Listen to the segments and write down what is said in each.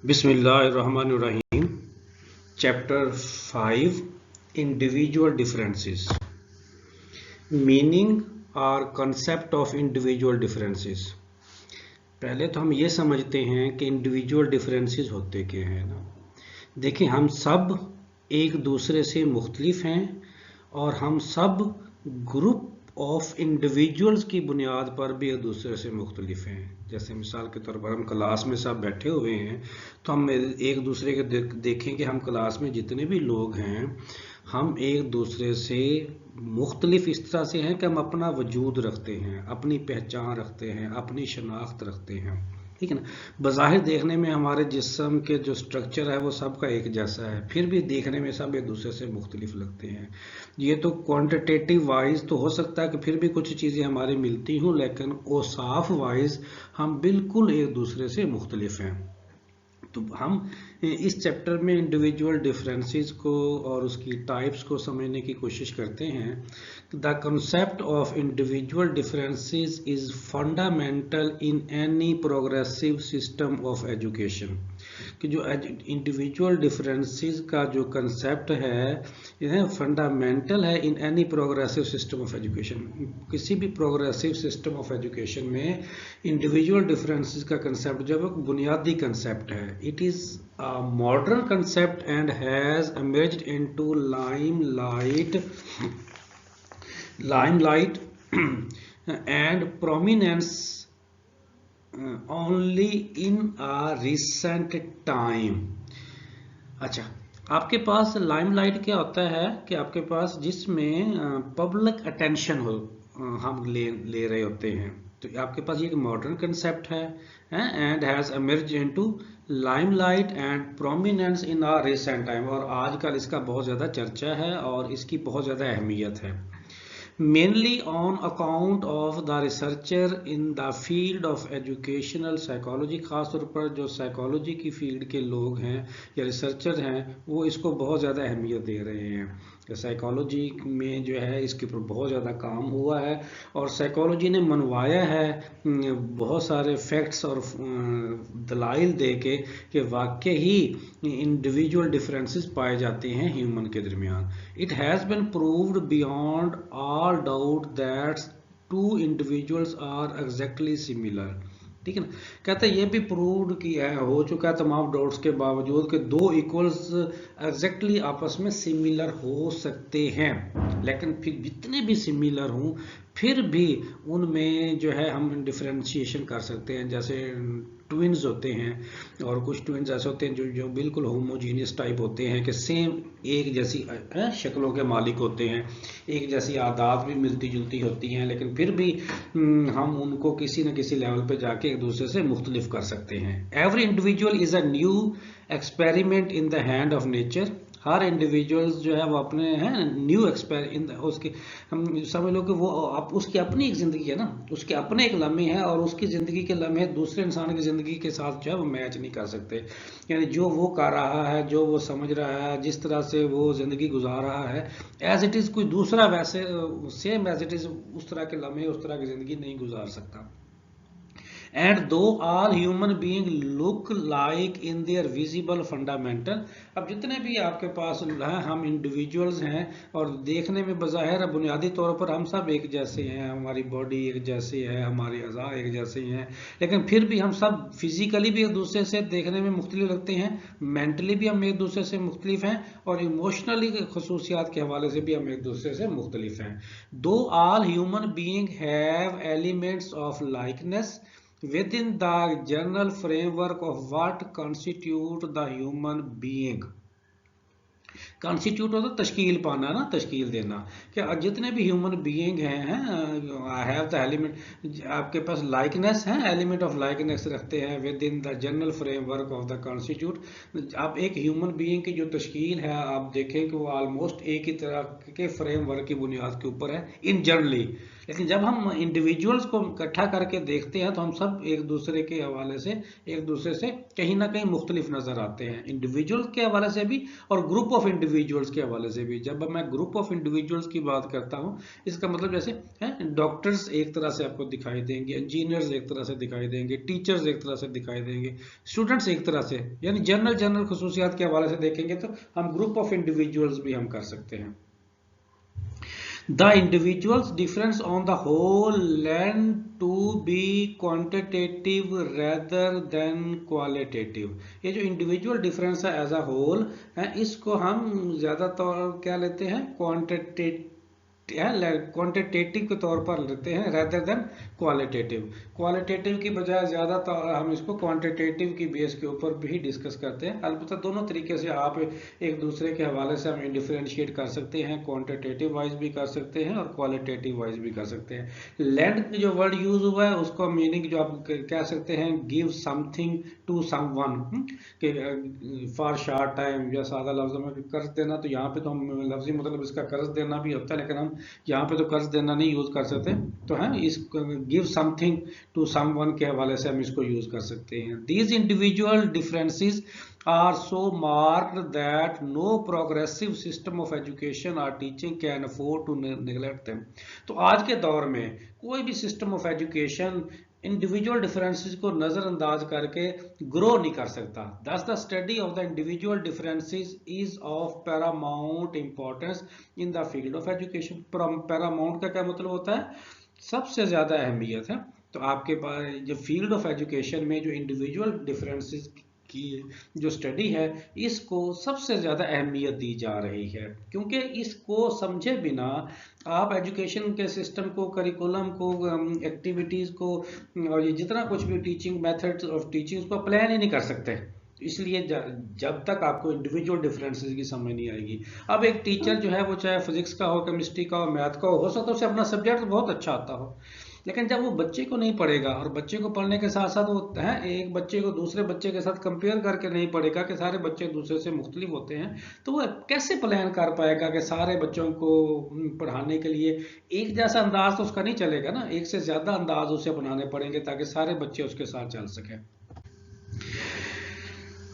बिस्मिल्लाहिर्रहमानिर्रहीम। Chapter 5 individual differences, meaning और concept of individual differences. पहले तो हम ये समझते हैं कि इंडिविजुअल डिफरेंसेस होते क्या हैं ना। देखिए, हम सब एक दूसरे से मुख्तलिफ हैं और हम सब ग्रुप ऑफ इंडिविजुअल्स की बुनियाद पर भी एक दूसरे से मुख्तलिफ हैं। जैसे मिसाल के तौर पर हम क्लास में सब बैठे हुए हैं तो हम एक दूसरे के देखें कि हम क्लास में जितने भी लोग हैं हम एक दूसरे से मुख्तलिफ इस तरह से हैं कि हम अपना वजूद रखते हैं, अपनी पहचान रखते हैं, अपनी शनाख्त रखते हैं। ठीक है ना। बज़ाहिर देखने में हमारे जिस्म के जो स्ट्रक्चर है वो सबका एक जैसा है, फिर भी देखने में सब एक दूसरे से मुख्तलिफ लगते हैं। ये तो क्वांटिटेटिव वाइज तो हो सकता है कि फिर भी कुछ चीज़ें हमारी मिलती हों, लेकिन औसाफ वाइज हम बिल्कुल एक दूसरे से मुख्तलिफ हैं। तो हम इस चैप्टर में इंडिविजुअल डिफरेंसेस को और उसकी टाइप्स को समझने की कोशिश करते हैं। The concept of individual differences is fundamental in any progressive system of education. कि जो इंडिविजुअल डिफरेंसेस का जो कंसेप्ट है यह फंडामेंटल है in any progressive system of education. किसी भी प्रोग्रेसिव सिस्टम ऑफ एजुकेशन में इंडिविजुअल डिफरेंसेस का कंसेप्ट जो है वो बुनियादी कंसेप्ट है। It is a modern concept and has emerged into limelight and prominence only in a recent time। अच्छा, आपके पास लाइमलाइट क्या होता है कि आपके पास जिसमें पब्लिक अटेंशन हो हम ले रहे होते हैं, तो आपके पास ये एक मॉडर्न कंसेप्ट है and has emerged into limelight and prominence in a recent time. और आजकल इसका बहुत ज़्यादा चर्चा है और इसकी बहुत ज़्यादा अहमियत है। Mainly on account of the researcher in the field of educational psychology. ख़ासतौर पर जो साइकोलॉजी की फील्ड के लोग हैं या रिसर्चर हैं वो इसको बहुत ज़्यादा अहमियत दे रहे हैं। साइकोलॉजी में जो है इसके ऊपर बहुत ज़्यादा काम हुआ है और साइकोलॉजी ने मनवाया है बहुत सारे फैक्ट्स और दलाइल दे के कि वाकई ही इंडिविजुअल डिफरेंसेस पाए जाते हैं ह्यूमन के दरमियान। It has been proved beyond all doubt that two individuals are exactly similar. ठीक है ना। कहते हैं ये भी प्रूव्ड किया है, हो चुका है तमाम डाउट्स के बावजूद कि दो इक्वल्स एग्जैक्टली आपस में सिमिलर हो सकते हैं, लेकिन फिर जितने भी सिमिलर हों फिर भी उनमें जो है हम डिफरेंशिएशन कर सकते हैं। जैसे ट्विन्स होते हैं और कुछ ट्विन्स ऐसे होते हैं जो बिल्कुल होमोजीनियस टाइप होते हैं कि सेम एक जैसी शक्लों के मालिक होते हैं, एक जैसी आदत भी मिलती जुलती होती हैं, लेकिन फिर भी हम उनको किसी न किसी लेवल पे जाके एक दूसरे से मुख्तलिफ कर सकते हैं। Every individual is a new experiment in the hand of nature. Her individuals जो है वो अपने हैं न्यू उसके हम समझ लो कि वो उसकी अपनी एक ज़िंदगी है ना, उसके अपने एक लम्हे हैं और उसकी ज़िंदगी के लम्हे दूसरे इंसान की ज़िंदगी के साथ जो है वो मैच नहीं कर सकते। यानी जो वो कर रहा है, जो वो समझ रहा है, जिस तरह से वो ज़िंदगी गुजार रहा है एज इट इज़ कोई दूसरा वैसे सेम एज इट इज़ उस तरह के लम्हे उस तरह की ज़िंदगी नहीं गुजार सकता। And though all human beings look like in their visible fundamental, अब जितने भी आपके पास हैं हम इंडिविजुअल्स हैं और देखने में बज़ाहिर बुनियादी तौर पर हम सब एक जैसे हैं, हमारी बॉडी एक जैसी है, हमारे अज़ा एक जैसे हैं, लेकिन फिर भी हम सब फिजिकली भी एक दूसरे से देखने में मुख्तलिफ लगते हैं, मेंटली भी हम एक दूसरे से मुख्तलिफ हैं और इमोशनली खसूसियात के हवाले से भी हम एक दूसरे से मुख्तलिफ हैं। दो all human being have elements of likeness within the general framework of what constitute the human being। Constitute होता तश्कील पाना ना, तश्कील देना। क्या जितने भी ह्यूमन बीइंग हैं हैव द एलिमेंट, आपके पास लाइकनेस है, एलिमेंट ऑफ लाइकनेस रखते हैं with in the general framework of the constitute. आप एक ह्यूमन बीइंग की जो तश्कील है आप देखें कि वो ऑलमोस्ट एक ही तरह के फ्रेमवर्क की बुनियाद के ऊपर है इन जनरली। लेकिन जब हम इंडिविजुअल्स को इकट्ठा करके देखते हैं तो हम सब एक दूसरे के हवाले से एक दूसरे से कहीं ना कहीं मुख्तलिफ नजर आते हैं, इंडिविजुअल के हवाले से भी और ग्रुप ऑफ इंडिविजुअल्स के हवाले से भी। जब मैं ग्रुप ऑफ इंडिविजुअल्स की बात करता हूँ, इसका मतलब जैसे है डॉक्टर्स एक तरह से आपको दिखाई देंगे, इंजीनियर्स एक तरह से दिखाई देंगे, टीचर्स एक तरह से दिखाई देंगे, स्टूडेंट्स एक तरह से, यानी जनरल जनरल खसूसियात के हवाले से देखेंगे तो हम ग्रुप ऑफ इंडिविजुअल्स भी हम कर सकते हैं। The individual's difference on the whole lend to be quantitative rather than qualitative। ये जो इंडिविजुअल डिफरेंस है एज अ होल है, इसको हम ज्यादातर क्या लेते हैं, क्वांटिटेटिव के तौर पर लेते हैं रेदर देन क्वालिटेटिव। क्वालिटेटिव की बजाय ज़्यादातर हम इसको क्वांटिटेटिव की बेस के ऊपर भी डिस्कस करते हैं। अलबत्ता दोनों तरीके से आप एक दूसरे के हवाले से हम डिफरेंशिएट कर सकते हैं, क्वांटिटेटिव वाइज भी कर सकते हैं और क्वालिटेटिव वाइज भी कर सकते हैं। लेंड जो वर्ड यूज हुआ है उसका मीनिंग जो आप कह सकते हैं give something to someone, for short time, या सादा लफ्ज़ों में कर्ज देना, तो यहाँ पे तो हम लफ्जी मतलब इसका कर्ज देना भी होता है, लेकिन हम यहाँ पे तो कर्ज देना नहीं यूज कर सकते, तो है इस गिव समथिंग टू समवन के हवाले से हम इसको यूज कर सकते हैं। These individual differences are so marked that no progressive system of education or teaching can afford to neglect them। तो आज के दौर में कोई भी system of education individual differences को नजरअंदाज करके ग्रो नहीं कर सकता। Thus the study of the individual differences is of paramount importance in the field of education। paramount का क्या मतलब होता है, सबसे ज्यादा अहमियत है। तो आपके पास जो फील्ड ऑफ एजुकेशन में जो इंडिविजुअल डिफरेंसेस की जो स्टडी है, इसको सबसे ज़्यादा अहमियत दी जा रही है, क्योंकि इसको समझे बिना आप एजुकेशन के सिस्टम को, करिकुलम को, एक्टिविटीज़ को और ये जितना कुछ भी टीचिंग मेथड्स ऑफ टीचिंग को प्लान ही नहीं कर सकते। इसलिए जब तक आपको इंडिविजुअल डिफरेंसेस की समझ नहीं आएगी। अब एक टीचर जो है वो चाहे फिजिक्स का हो, केमिस्ट्री का हो, मैथ का हो सकता है उसे अपना सब्जेक्ट बहुत अच्छा आता हो, लेकिन जब वो बच्चे को नहीं पढ़ेगा और बच्चे को पढ़ने के साथ साथ वो है एक बच्चे को दूसरे बच्चे के साथ कंपेयर करके नहीं पढ़ेगा कि सारे बच्चे दूसरे से मुख्तलिफ होते हैं, तो वो कैसे प्लान कर पाएगा कि सारे बच्चों को पढ़ाने के लिए एक जैसा अंदाज तो उसका नहीं चलेगा ना, एक से ज्यादा अंदाज उसे अपनाने पड़ेंगे ताकि सारे बच्चे उसके साथ चल सके।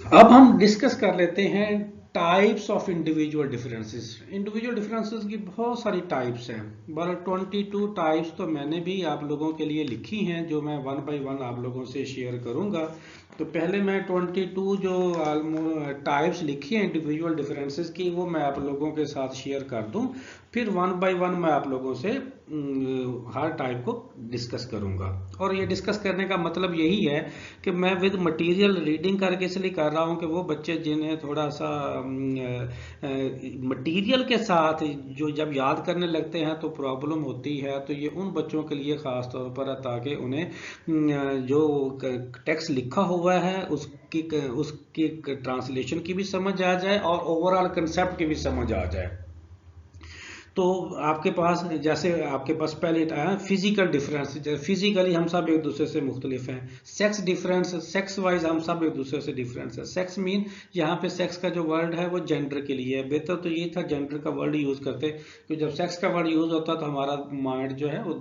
अब हम डिस्कस कर लेते हैं types of individual differences. Individual differences की बहुत सारी टाइप्स हैं, 22 टाइप्स तो मैंने भी आप लोगों के लिए लिखी हैं, जो मैं 1 बाय 1 आप लोगों से शेयर करूंगा। तो पहले मैं 22 जो टाइप्स लिखी हैं इंडिविजुअल डिफरेंसेस की, वो मैं आप लोगों के साथ शेयर कर दूं, फिर 1 बाय 1 मैं आप लोगों से हर टाइप को डिस्कस करूंगा। और ये डिस्कस करने का मतलब यही है कि मैं विद मटेरियल रीडिंग करके इसलिए कर रहा हूं कि वो बच्चे जिन्हें थोड़ा सा मटेरियल के साथ जो जब याद करने लगते हैं तो प्रॉब्लम होती है, तो ये उन बच्चों के लिए ख़ास तौर पर है ताकि उन्हें जो टेक्स्ट लिखा हुआ है उसकी ट्रांसलेशन की भी समझ आ जाए और ओवरऑल कंसेप्ट की भी समझ आ जाए। तो आपके पास जैसे आपके पास पहले आया फिजिकल डिफरेंस, जैसे फिजिकली हम सब एक दूसरे से मुख्तलिफ हैं। सेक्स डिफरेंस, सेक्स वाइज हम सब एक दूसरे से डिफरेंस है। सेक्स मीन यहाँ पे सेक्स का जो वर्ड है वो जेंडर के लिए है, बेहतर तो ये था जेंडर का वर्ड यूज करते, क्योंकि जब सेक्स का वर्ड यूज होता है तो हमारा माइंड जो है वो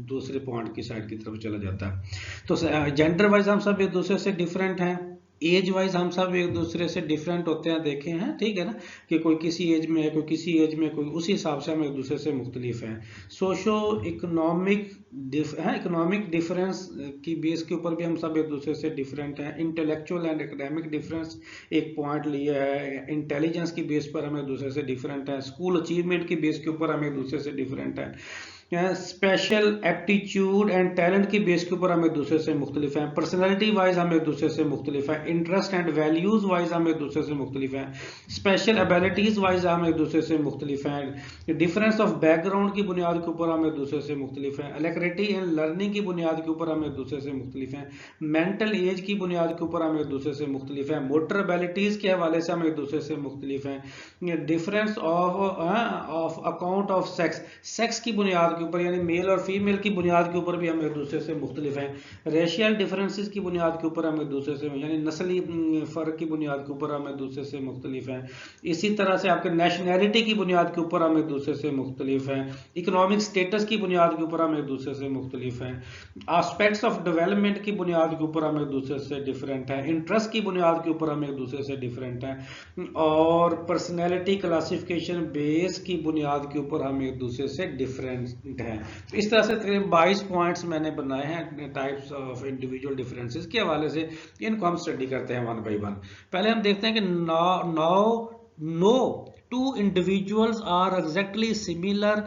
दूसरे पॉइंट की साइड की तरफ चला जाता है। तो जेंडर वाइज हम सब एक दूसरे से डिफरेंट हैं, एज वाइज हम सब एक दूसरे से डिफरेंट होते हैं, देखे हैं, ठीक है ना, कि कोई किसी एज में है, कोई किसी एज में, कोई उसी हिसाब से हम एक दूसरे से मुख्तलिफ हैं। सोशो इकोनॉमिक इकोनॉमिक डिफरेंस की बेस के ऊपर भी हम सब एक दूसरे से डिफरेंट हैं। इंटेलेक्चुअल एंड एकेडमिक डिफरेंस एक पॉइंट लिया है। इंटेलिजेंस की बेस पर हम एक दूसरे से डिफरेंट हैं। स्कूल अचीवमेंट की बेस के ऊपर हम एक दूसरे से डिफरेंट हैं। स्पेशल एप्टीट्यूड एंड टैलेंट की बेस के ऊपर हम एक दूसरे से मुख्तलिफ हैं। पर्सनैलिटी वाइज हम एक दूसरे से मुख्तलिफ हैं। इंटरेस्ट एंड वैल्यूज वाइज हम एक दूसरे से मुख्तलिफ हैं। स्पेशल एबिलिटीज वाइज हम एक दूसरे से मुख्तलिफ हैं। डिफरेंस ऑफ बैकग्राउंड की बुनियाद के ऊपर हम एक दूसरे से मुख्तलिफ हैं। अलैक्रिटी एंड लर्निंग की बुनियाद के ऊपर हम एक दूसरे से मुख्तलिफ हैं। मेंटल एज की बुनियाद के ऊपर हम एक दूसरे से मुख्तलिफ हैं। मोटर एबिलिटीज के हवाले से हम एक दूसरे से मुख्तलिफ हैं। Difference of account of sex, sex की बुनियाद के ऊपर, यानी मेल और फीमेल की बुनियाद के ऊपर भी हम एक दूसरे से मुख्तलिफ हैं। रेशियल डिफरेंसेस की बुनियाद के ऊपर हम एक दूसरे से, यानी नस्ली फ़र्क की बुनियाद के ऊपर हम एक दूसरे से मुख्तलिफ हैं। इसी तरह से आपके नेशनैलिटी की बुनियाद के ऊपर हम एक दूसरे से मुख्तलिफ हैं। इकोनॉमिक स्टेटस की बुनियाद के ऊपर हम एक दूसरे से मुख्तलिफ हैं। आस्पेक्ट्स ऑफ डेवलपमेंट की बुनियाद के ऊपर हम एक दूसरे से डिफरेंट हैं। इंटरेस्ट की बुनियाद के ऊपर हम एक दूसरे से डिफरेंट हैं। और पर्सनैलिटी क्लासिफिकेशन बेस की बुनियाद के ऊपर हम एक दूसरे से डिफरेंट हैं। तो इस तरह से तकरीबन 22 पॉइंट्स मैंने बनाए हैं टाइप्स ऑफ इंडिविजुअल डिफरेंसेस के हवाले से। इनको हम स्टडी करते हैं वन बाई वन। पहले हम देखते हैं कि no two individuals are exactly similar,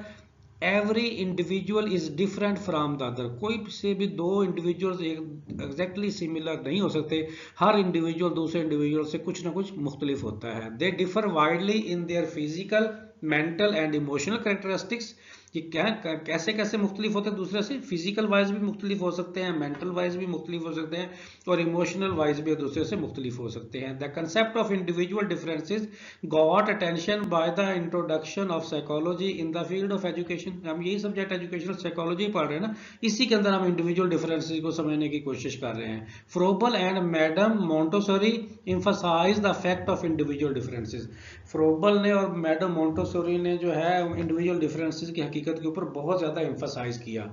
every individual is different from the other. कोई से भी दो इंडिविजुअल्स एग्जैक्टली सिमिलर नहीं हो सकते, हर इंडिविजुअल दूसरे इंडिविजुअल से कुछ ना कुछ मुख्तलिफ होता है। They differ widely in their physical, mental and emotional characteristics. ये क्या कैसे कैसे मुख्तलिफ होते हैं दूसरे से, फिजिकल वाइज भी मुख्तलिफ हो सकते हैं, मेंटल वाइज भी मुख्तलिफ हो सकते हैं, और इमोशनल वाइज भी एक दूसरे से मुख्तलिफ हो सकते हैं। The concept of individual differences got attention by the introduction of psychology in the field of education. हम यही सब्जेक्ट एजुकेशनल साइकोलॉजी पढ़ रहे हैं ना, इसी के अंदर हम इंडिविजुअल डिफरेंसेस को समझने की कोशिश कर रहे हैं। Froebel and madam Montessori emphasise the fact of individual differences. Froebel ने और मैडम मोंटेसोरी ने जो है इंडिविजुअल डिफरेंसेस की हकीकत के ऊपर बहुत ज़्यादा एम्फसाइज किया।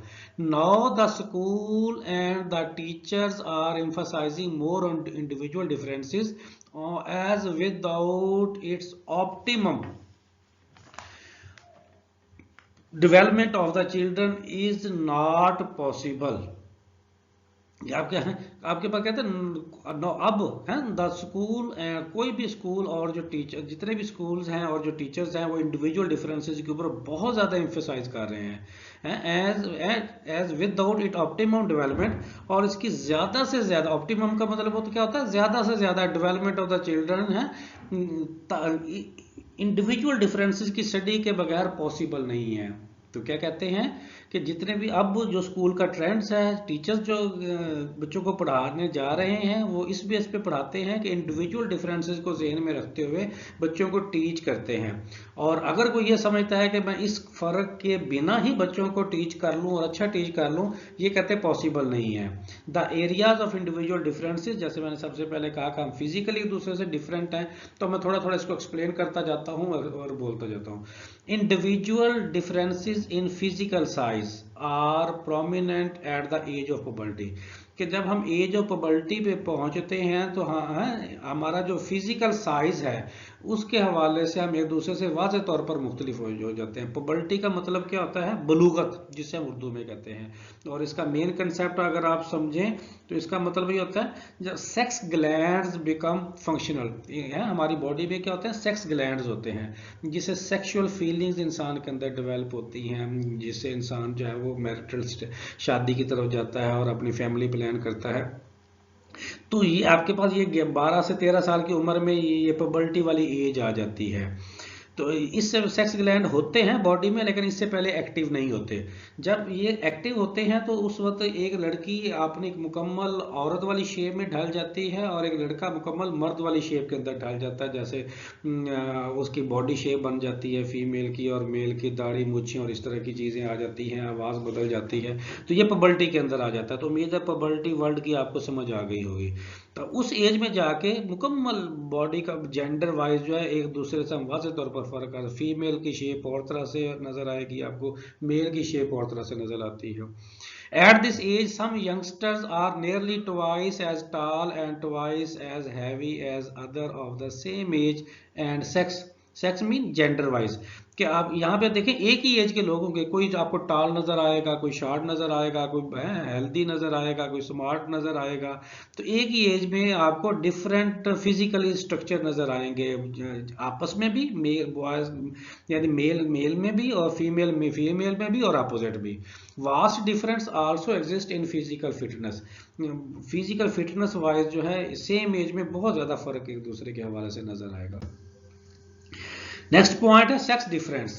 Now the school and the teachers are emphasizing more on individual differences as without its optimum development of the children is not possible। आपके पास कहते हैं अब है द स्कूल, कोई भी स्कूल और जो टीचर, जितने भी स्कूल्स हैं और जो टीचर्स हैं वो इंडिविजुअल डिफरेंसेस के ऊपर बहुत ज़्यादा एम्फेसाइज कर रहे हैं as without it optimum development. और इसकी ज़्यादा से ज़्यादा, ऑप्टिमम का मतलब वो तो क्या होता है, ज़्यादा से ज़्यादा डेवलपमेंट ऑफ द चिल्ड्रन है इंडिविजुअल डिफरेंसेस की स्टडी के बगैर पॉसिबल नहीं है। तो क्या कहते हैं कि जितने भी अब जो स्कूल का ट्रेंड्स है, टीचर्स जो बच्चों को पढ़ाने जा रहे हैं वो इस बेस पे पढ़ाते हैं कि इंडिविजुअल डिफरेंसेस को ज़हन में रखते हुए बच्चों को टीच करते हैं। और अगर कोई ये समझता है कि मैं इस फ़र्क के बिना ही बच्चों को टीच कर लूँ और अच्छा टीच कर लूँ, ये कहते हैं पॉसिबल नहीं है। The areas of individual differences, जैसे मैंने सबसे पहले कहा कि हम फिजिकली एक दूसरे से डिफरेंट हैं, तो मैं थोड़ा थोड़ा इसको एक्सप्लेन करता जाता हूँ और बोलता जाता हूँ। Individual differences in physical size are prominent at the age of puberty. कि जब हम एज ऑफ पुबर्टी पे पहुंचते हैं तो हमारा जो फिजिकल साइज है उसके हवाले से हम एक दूसरे से वाज़ेह तौर पर मुख्तलिफ हो जाते हैं। पुबर्टी का मतलब क्या होता है, बलूगत, जिसे हम उर्दू में कहते हैं। और इसका मेन कंसेप्ट अगर आप समझें तो इसका मतलब ये होता है जब सेक्स ग्लैंड्स बिकम फंक्शनल। हमारी बॉडी में क्या होते हैं, सेक्स ग्लैंड्स होते हैं, जिससे सेक्सुअल फीलिंग्स इंसान के अंदर डेवलप होती हैं, जिससे इंसान जो है वो मैरिटल शादी की तरफ जाता है और अपनी फैमिली प्लान करता है। तो ये आपके पास ये 12 से 13 साल की उम्र में ये पुबर्टी वाली एज आ जाती है। तो इससे सेक्स ग्लैंड होते हैं बॉडी में, लेकिन इससे पहले एक्टिव नहीं होते। जब ये एक्टिव होते हैं तो उस वक्त एक लड़की अपनी एक मुकम्मल औरत वाली शेप में ढल जाती है और एक लड़का मुकम्मल मर्द वाली शेप के अंदर ढल जाता है। जैसे उसकी बॉडी शेप बन जाती है फीमेल की, और मेल की दाढ़ी मूछें और इस तरह की चीज़ें आ जाती हैं, आवाज़ बदल जाती है। तो ये पुबर्टी के अंदर आ जाता है। तो उम्मीद है पुबर्टी वर्ड की आपको समझ आ गई होगी। तो उस एज में जाके मुकम्मल बॉडी का जेंडर वाइज जो है एक दूसरे से हम वाज़ेह तौर पर फ़र्क है। फीमेल की शेप और तरह से नज़र आएगी आपको, मेल की शेप और तरह से नज़र आती है। At this age, some youngsters are nearly twice as tall and twice as heavy as other of the same age and sex. Sex mean gender wise, कि आप यहाँ पे देखें एक ही एज के लोग होंगे, कोई आपको टाल नज़र आएगा, कोई शॉर्ट नज़र आएगा, कोई हेल्दी नज़र आएगा, कोई स्मार्ट नज़र आएगा। तो एक ही एज में आपको डिफरेंट फिजिकली स्ट्रक्चर नज़र आएंगे, आपस में भी, मेल बॉयज यानी मेल में भी और फीमेल में भी और अपोजिट भी। Vast difference also exist in physical fitness. Physical fitness wise जो है सेम एज में बहुत ज़्यादा फ़र्क एक दूसरे के हवाले से नज़र आएगा। नेक्स्ट पॉइंट है सेक्स डिफरेंस।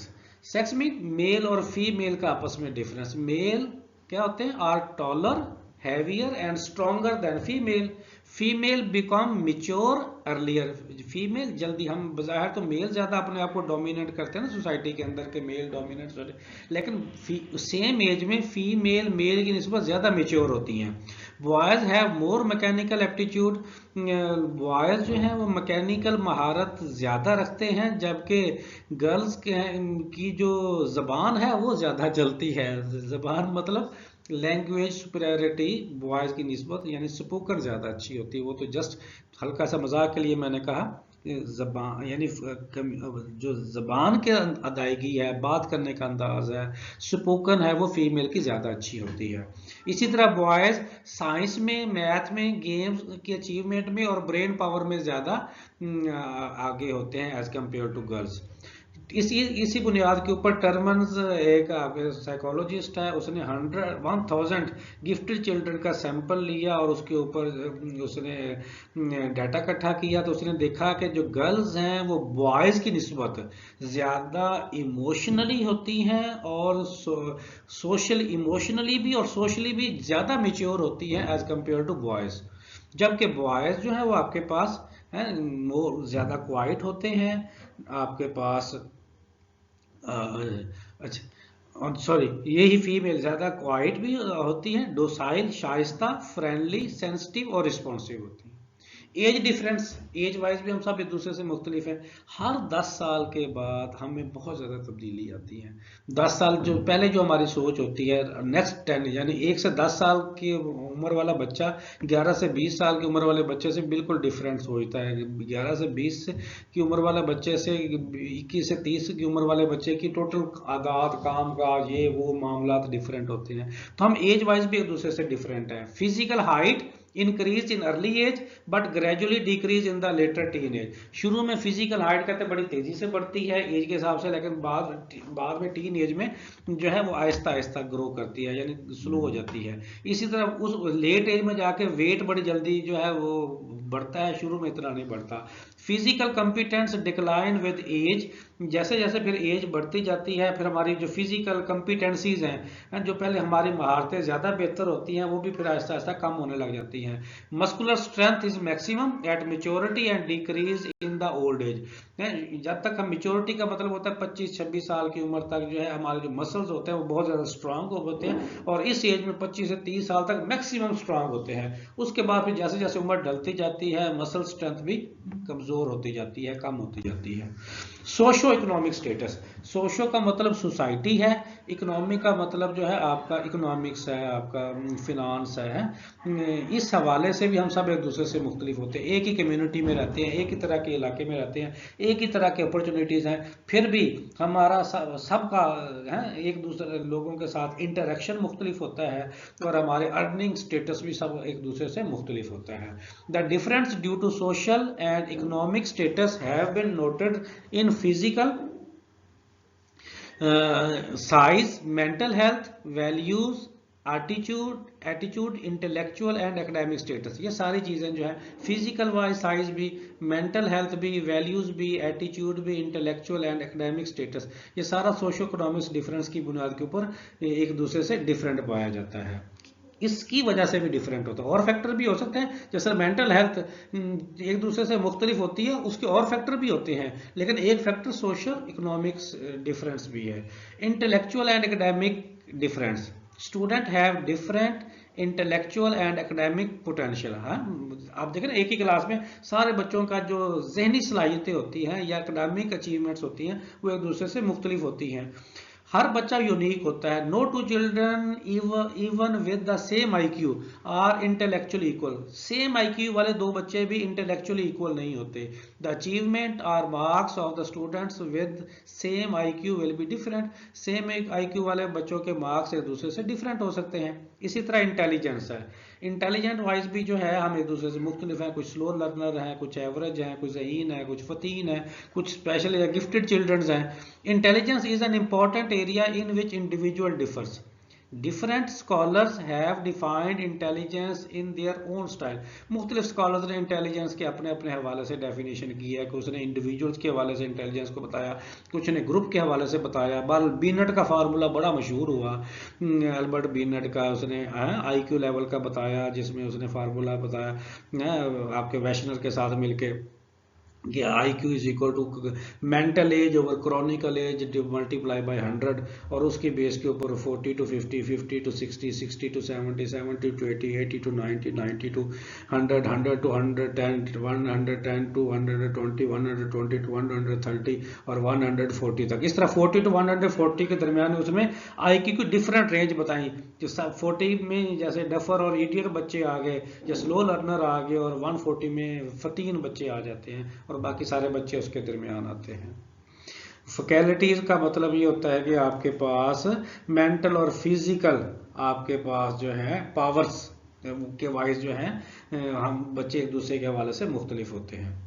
सेक्स में मेल और फीमेल का आपस में डिफरेंस। मेल क्या होते हैं, are taller, heavier and stronger than female. Female become mature earlier, female जल्दी, हम बज़ाहिर तो मेल ज़्यादा अपने आप को डोमिनेट करते हैं ना सोसाइटी के अंदर के, मेल डोमिनेट, लेकिन सेम एज में फीमेल मेल की निस्बत ज़्यादा मेच्योर होती हैं। Boys have more mechanical aptitude, boys जो हैं वो मैकेनिकल महारत ज़्यादा रखते हैं, जबकि गर्ल्स की जो ज़बान है वो ज़्यादा चलती है। ज़बान मतलब लैंग्वेज सुपीरियरिटी बॉयज़ की निस्बत, यानी स्पोकन ज़्यादा अच्छी होती है। वो तो जस्ट हल्का सा मजाक के लिए मैंने कहा, जबान यानी जो जबान के अदायगी है, बात करने का अंदाज है, स्पोकन है, वो फीमेल की ज़्यादा अच्छी होती है। इसी तरह बॉयज़ साइंस में, मैथ में, गेम्स की अचीवमेंट में और ब्रेन पावर में ज़्यादा आगे होते हैं एज कम्पेयर टू गर्ल्स। इसी बुनियाद के ऊपर टर्मन्स, एक साइकोलॉजिस्ट है, उसने 1000 गिफ्टेड चिल्ड्रन का सैंपल लिया और उसके ऊपर उसने डाटा इकट्ठा किया, तो उसने देखा कि जो गर्ल्स हैं वो बॉयज़ की निस्बत ज़्यादा इमोशनली होती हैं और सोशल इमोशनली भी और सोशली भी ज़्यादा मेच्योर होती हैं एज कम्पेयर टू बॉयज़। जबकि बॉयज़ जो है वो आपके पास है वो ज़्यादा क्वाइट होते हैं, आपके पास अच्छा सॉरी, यही फीमेल ज़्यादा क्वाइट भी होती हैं, डोसाइल, शाइस्ता, फ्रेंडली, सेंसिटिव और रिस्पॉन्सिव होती हैं। एज डिफरेंस, एज वाइज भी हम सब एक दूसरे से मुख्तलिफ हैं। हर 10 साल के बाद हमें बहुत ज़्यादा तब्दीली आती है। 10 साल जो पहले जो हमारी सोच होती है, नेक्स्ट 10 यानी 1 से 10 साल की उम्र वाला बच्चा 11 से 20 साल की उम्र वाले बच्चे से बिल्कुल डिफरेंट सोचता है। 11 से 20 की उम्र वाले बच्चे से 21 से 30 की उम्र वाले बच्चे की टोटल आदात, काम काज, ये वो मामलात डिफरेंट होते हैं। तो हम एज वाइज भी एक दूसरे से डिफरेंट हैं। Physical height increase in early age but gradually decrease in the later teen age. शुरू में फिजिकल हाइट कहते हैं बड़ी तेजी से बढ़ती है एज के हिसाब से, लेकिन बाद में टीन एज में जो है वो आहिस्ता आहिस्ता ग्रो करती है, यानी स्लो हो जाती है। इसी तरह उस लेट एज में जाके वेट बड़ी जल्दी जो है वो बढ़ता है, शुरू में इतना नहीं बढ़ता। Physical competence decline with age, जैसे जैसे फिर एज बढ़ती जाती है, फिर हमारी जो फिजिकल कॉम्पिटेंसीज हैं, जो पहले हमारी महारतें ज़्यादा बेहतर होती हैं, वो भी फिर आहिस्ता आहिस्ता कम होने लग जाती हैं। Muscular strength is maximum eight maturity and decrease in the old age. जब तक हम मेच्योरिटी का मतलब होता है 25-26 साल की उम्र तक जो है हमारे जो मसल्स होते हैं वो बहुत ज़्यादा स्ट्रांग होते हैं, और इस एज में 25 से 30 साल तक मैक्सिमम स्ट्रांग होते हैं। उसके बाद फिर जैसे जैसे उम्र ढलती जाती है मसल स्ट्रेंथ भी कमज़ोर होती जाती है, कम होती जाती है। सोशो इकोनॉमिक स्टेटस, सोशो का मतलब सोसाइटी है, इकोनॉमिक का मतलब जो है आपका इकोनॉमिक्स है, आपका फिनांस है। इस हवाले से भी हम सब एक दूसरे से मुख्तलिफ होते हैं, एक ही कम्युनिटी में रहते हैं, एक ही तरह के इलाके में रहते हैं, एक ही तरह के अपॉर्चुनिटीज़ हैं, फिर भी हमारा सबका है एक दूसरे लोगों के साथ इंटरेक्शन मुख्तलिफ होता है, और हमारे अर्निंग स्टेटस भी सब एक दूसरे से मुख्तलिफ होता है। The difference due to social and economic status have been noted in physical size, mental health, values, attitude, intellectual and academic status. ये सारी चीज़ें जो है फिजिकल वाइज साइज भी, मेंटल हेल्थ भी, वैल्यूज भी, एटीट्यूड भी, इंटेलेक्चुअल एंड एकेडमिक स्टेटस, ये सारा सोशो इकोनॉमिक्स डिफरेंस की बुनियाद के ऊपर एक दूसरे से डिफरेंट पाया जाता है। इसकी वजह से भी डिफरेंट होता है, और फैक्टर भी हो सकते हैं, जैसे मेंटल हेल्थ एक दूसरे से मुख्तलिफ होती है, उसके और फैक्टर भी होते हैं, लेकिन एक फैक्टर सोशल इकोनॉमिक्स डिफरेंस भी है। Intellectual and academic difference, student have different intellectual and academic potential. हाँ, आप देखें ना एक ही क्लास में सारे बच्चों का जो जहनी सलाहियतें होती हैं या एकेडमिक अचीवमेंट्स होती हैं वो एक दूसरे से मुख्तलिफ होती हैं। हर बच्चा यूनिक होता है। No two children even with the same IQ are intellectually equal. Same IQ वाले दो बच्चे भी इंटेलेक्चुअली इक्वल नहीं होते। The achievement or marks of the students with same IQ will be different. Same IQ वाले बच्चों के मार्क्स एक दूसरे से डिफरेंट हो सकते हैं। इसी तरह इंटेलिजेंस है, इंटेलिजेंट वाइज भी जो है हम एक दूसरे से मुख्तलिफ हैं, कुछ स्लो लर्नर हैं, कुछ एवरेज हैं, कुछ ज़हीन है, कुछ फतीन है, कुछ स्पेशल या गिफ्टेड चिल्ड्रंस हैं। Intelligence is an important area in which individual differs. Different scholars have defined intelligence in their own style. मुख्तलिफ स्कॉलर्स ने इंटेलिजेंस के अपने अपने हवाले से डेफिनेशन की है। कुछ ने इंडिविजुअल्स के हवाले से इंटेलिजेंस को बताया, कुछ ने ग्रुप के हवाले से बताया। बाल बीनेट का फार्मूला बड़ा मशहूर हुआ, अल्बर्ट बीनेट का, उसने IQ लेवल का बताया, जिसमें उसने फार्मूला बताया आपके वैशनर के साथ मिलके कि IQ is equal to mental age over chronical age multiply by 100, और उसके बेस के ऊपर 40 to 50, 50 to 60, 60 to 70, 70 to 80, 80 to 90, 90 to 100, 100 to 110, 110 to 120, 120 to 130 और 140 तक। इस तरह 40 to 140 के दरमियान उसमें IQ की डिफरेंट रेंज बताई। जो 40 में जैसे डफर और इडियट बच्चे आ गए, या स्लो लर्नर आ गए, और 140 में फतीन बच्चे आ जाते हैं, और बाकी सारे बच्चे उसके दरमियान आते हैं। फैकल्टीज का मतलब ये होता है कि आपके पास मेंटल और फिजिकल आपके पास जो है पावर्स के वाइज जो है हम बच्चे एक दूसरे के हवाले से मुख्तलिफ होते हैं।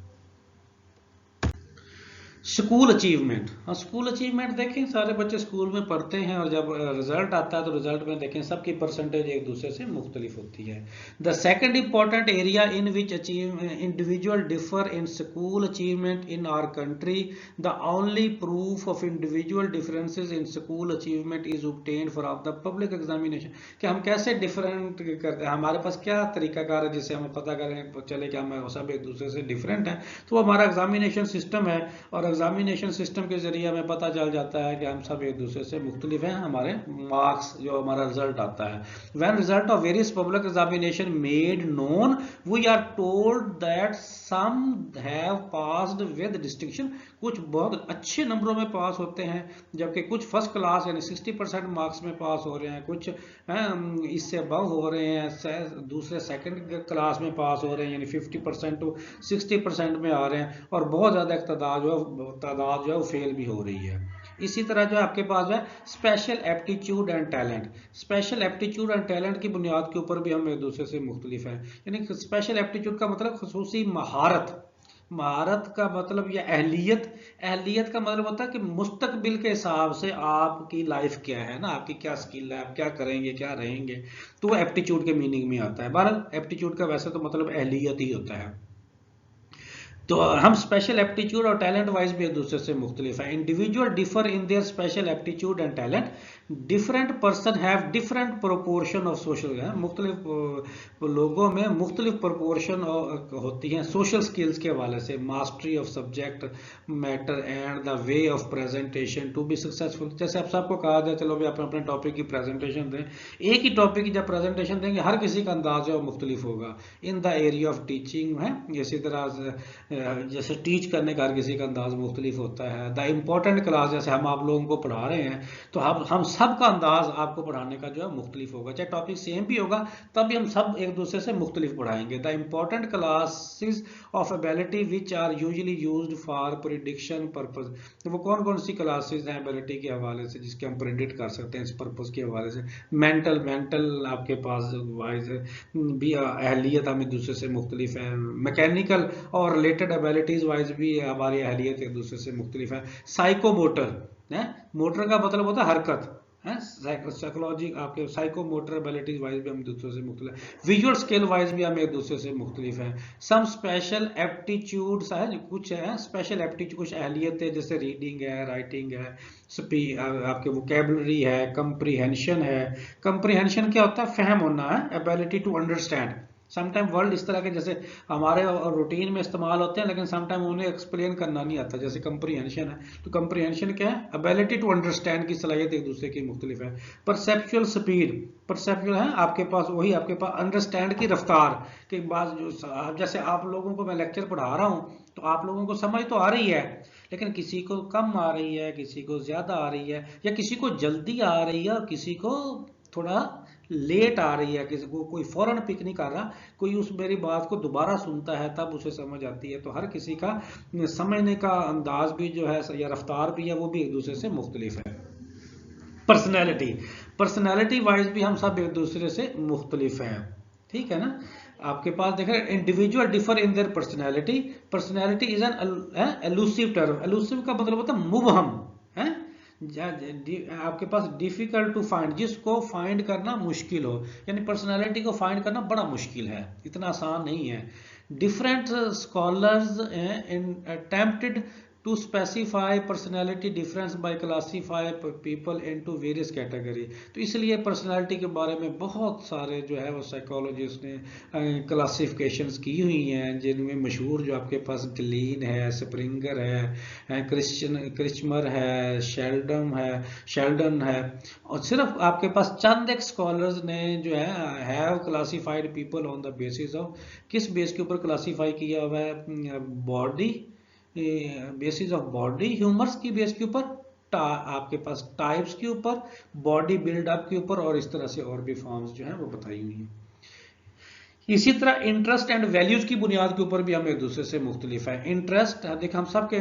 स्कूल अचीवमेंट, हाँ स्कूल अचीवमेंट देखें, सारे बच्चे स्कूल में पढ़ते हैं, और जब रिजल्ट आता है तो रिजल्ट में देखें सबकी परसेंटेज एक दूसरे से मुख्तलिफ होती है। The second important area in which individual differ in school achievement in our country, the only proof of individual differences in school achievement is obtained from the public examination. कि हम कैसे डिफरेंट करते हैं, हमारे पास क्या तरीकाकार है जिससे हमें पता करें चले कि हम सब एक दूसरे से डिफरेंट हैं, तो वो हमारा एग्जामिनेशन सिस्टम है। और एग्जामिनेशन सिस्टम के जरिए हमें पता चल जाता है कि हम सब एक दूसरे से मुख्तलिफ हैं। हमारे मार्क्स जो हमारा रिजल्ट आता है, when result of various public examination made known we are told that some have passed with distinction. कुछ बहुत अच्छे नंबरों में पास होते हैं, जबकि कुछ फर्स्ट क्लास यानी 60% मार्क्स में पास हो रहे हैं, कुछ इससे अबव हो रहे हैं, दूसरे सेकंड क्लास में पास हो रहे हैं, यानी 50% टू 60% में आ रहे हैं, और बहुत ज़्यादा एक तादाद जो है वो फेल भी हो रही है। इसी तरह जो आपके पास है special aptitude and talent. Special aptitude and talent की बुनियाद के ऊपर भी हम एक दूसरे से मुख्तलिफ हैं। यानी स्पेशल एप्टीट्यूड का मतलब खुसूसी महारत, महारत का मतलब या अहलियत, अहलियत का मतलब होता है कि मुस्तकबिल के हिसाब से आपकी लाइफ क्या है ना, आपकी क्या स्किल है, आप क्या करेंगे, क्या रहेंगे, तो वो एप्टीट्यूड के मीनिंग में आता है। बहरहाल एप्टीट्यूड का वैसे तो मतलब अहलियत ही होता है। तो हम स्पेशल एप्टीट्यूड और टैलेंट वाइज भी एक दूसरे से मुख्तलिफ है। Individual differ in their special aptitude and talent, different person have different proportion of social, मुख्तलिफ लोगों में मुख्तलिफ प्रोपोर्शन होती हैं सोशल स्किल्स के हवाले से, mastery of subject matter and the way of presentation to be successful. जैसे आप सबको कहा जाए चलो भी आप अपने टॉपिक की प्रेजेंटेशन दें, एक ही टॉपिक की जब प्रेजेंटेशन देंगे हर किसी का अंदाज जो मुख्तलिफ होगा। In the area of teaching है, इसी तरह से जैसे टीच करने का हर किसी का अंदाज मुख्तलिफ होता है। द इम्पोर्टेंट क्लास, जैसे हम आप लोगों को पढ़ा रहे हैं तो हम सब का अंदाज आपको पढ़ाने का जो है मुख्तलिफ होगा, चाहे टॉपिक सेम भी होगा तब भी हम सब एक दूसरे से मुख्तलिफ पढ़ाएंगे। The important classes of ability which are usually used for prediction purpose. तो वो कौन कौन सी क्लासेस हैं एबिलिटी के हवाले से जिसके हम प्रिडिक्ट कर सकते हैं इस पर्पज के हवाले से। मेंटल आपके पास वाइज भी अहलियत हम एक दूसरे से मुख्तलिफ है। मैकेनिकल और रिलेटेड एबिलिटीज वाइज भी हमारी अहलियत एक दूसरे से मुख्तलिफ है। साइकोमोटर है, मोटर का मतलब होता है हरकत है, साइकोलॉजी आपके साइकोमोटर एबिलिटीज वाइज भी हम दूसरे से मुख्तलिफ। विजुअल स्किल वाइज भी हम एक दूसरे से मुख्तलिफ हैं। सम स्पेशल एप्टीट्यूड्स है, कुछ है स्पेशल एप्टीट्यूड, कुछ अहलियत है जैसे रीडिंग है, राइटिंग है, आपके वोकेबलरी है, कंप्रीहेंशन है। कंप्रीहेंशन क्या होता है, फहम होना है, ability to understand. Sometime word इस तरह के जैसे हमारे रूटीन में इस्तेमाल होते हैं लेकिन समटाइम उन्हें एक्सप्लेन करना नहीं आता, जैसे कंप्रीहेंशन है। तो कंप्रीहेंशन क्या है, एबिलिटी टू अंडरस्टैंड की सलाहियत एक दूसरे की मुख्तलिफ है। परसेप्चुअल स्पीड, परसेप्चुअल है आपके पास वही आपके पास अंडरस्टैंड की रफ्तार के बाद जो जैसे आप लोगों को मैं लेक्चर पढ़ा रहा हूँ तो आप लोगों को समझ तो आ रही है लेकिन किसी को कम आ रही है, किसी को ज्यादा आ रही है, या किसी को जल्दी आ रही है और किसी को थोड़ा लेट आ रही है, किसी को कोई फौरन पिक नहीं कर रहा, कोई उस मेरी बात को दोबारा सुनता है तब उसे समझ आती है। तो हर किसी का समझने का अंदाज भी जो है या रफ्तार भी है वो भी एक दूसरे से मुख्तलिफ है। पर्सनैलिटी, पर्सनैलिटी वाइज भी हम सब एक दूसरे से मुख्तलिफ हैं, ठीक है ना। आपके पास देखें individual differ in their personality, personality is an elusive term. Elusive का मतलब होता है मुबहम है, आपके पास डिफिकल्ट टू फाइंड, जिसको फाइंड करना मुश्किल हो, यानी पर्सनालिटी को फाइंड करना बड़ा मुश्किल है, इतना आसान नहीं है। Different scholars attempted to specify personality difference by classify people into various category. तो इसलिए पर्सनैलिटी के बारे में बहुत सारे जो है वो साइकोलॉजिस्ट ने क्लासिफिकेशंस की हुई हैं, जिनमें मशहूर जो आपके पास गलीन है, स्प्रिंगर है, क्रिचमर है, शेल्डन है, और सिर्फ आपके पास चंद एक स्कॉलर्स ने जो है have classified people on the basis of, किस बेस के ऊपर क्लासीफाई किया हुआ है, body basis of body, humours की बेस के ऊपर, आपके पास टाइप्स के ऊपर, बॉडी बिल्डअप के ऊपर, और इस तरह से और भी फॉर्म्स जो है वो बताई हुई हैं। इसी तरह इंटरेस्ट एंड वैल्यूज की बुनियाद के ऊपर भी हम एक दूसरे से मुख्तलिफ हैं। इंटरेस्ट देख हम सब के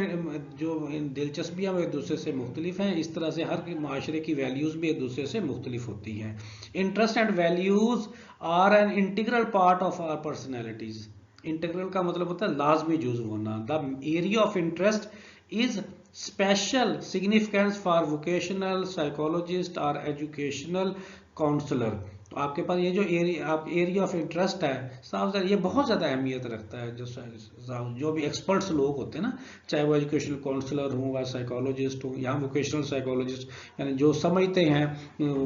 जो दिलचस्पियाँ एक दूसरे से मुख्तलिफ हैं, इस तरह से हर माशरे की वैल्यूज भी एक दूसरे से मुख्तलिफ होती हैं। Interest and values are an integral part of our personalities. Integral का मतलब होता है लाजमी जुज़ होना। The area of interest is special significance for vocational psychologist और एजुकेशनल काउंसलर। तो आपके पास ये जो एरिया ऑफ इंटरेस्ट है साहब, ये बहुत ज़्यादा अहमियत रखता है। जो भी एक्सपर्ट्स लोग होते हैं ना, चाहे वो एजुकेशनल काउंसलर हों या साइकोलॉजिस्ट हों या वोकेशनल साइकोलॉजिस्ट, यानी जो समझते हैं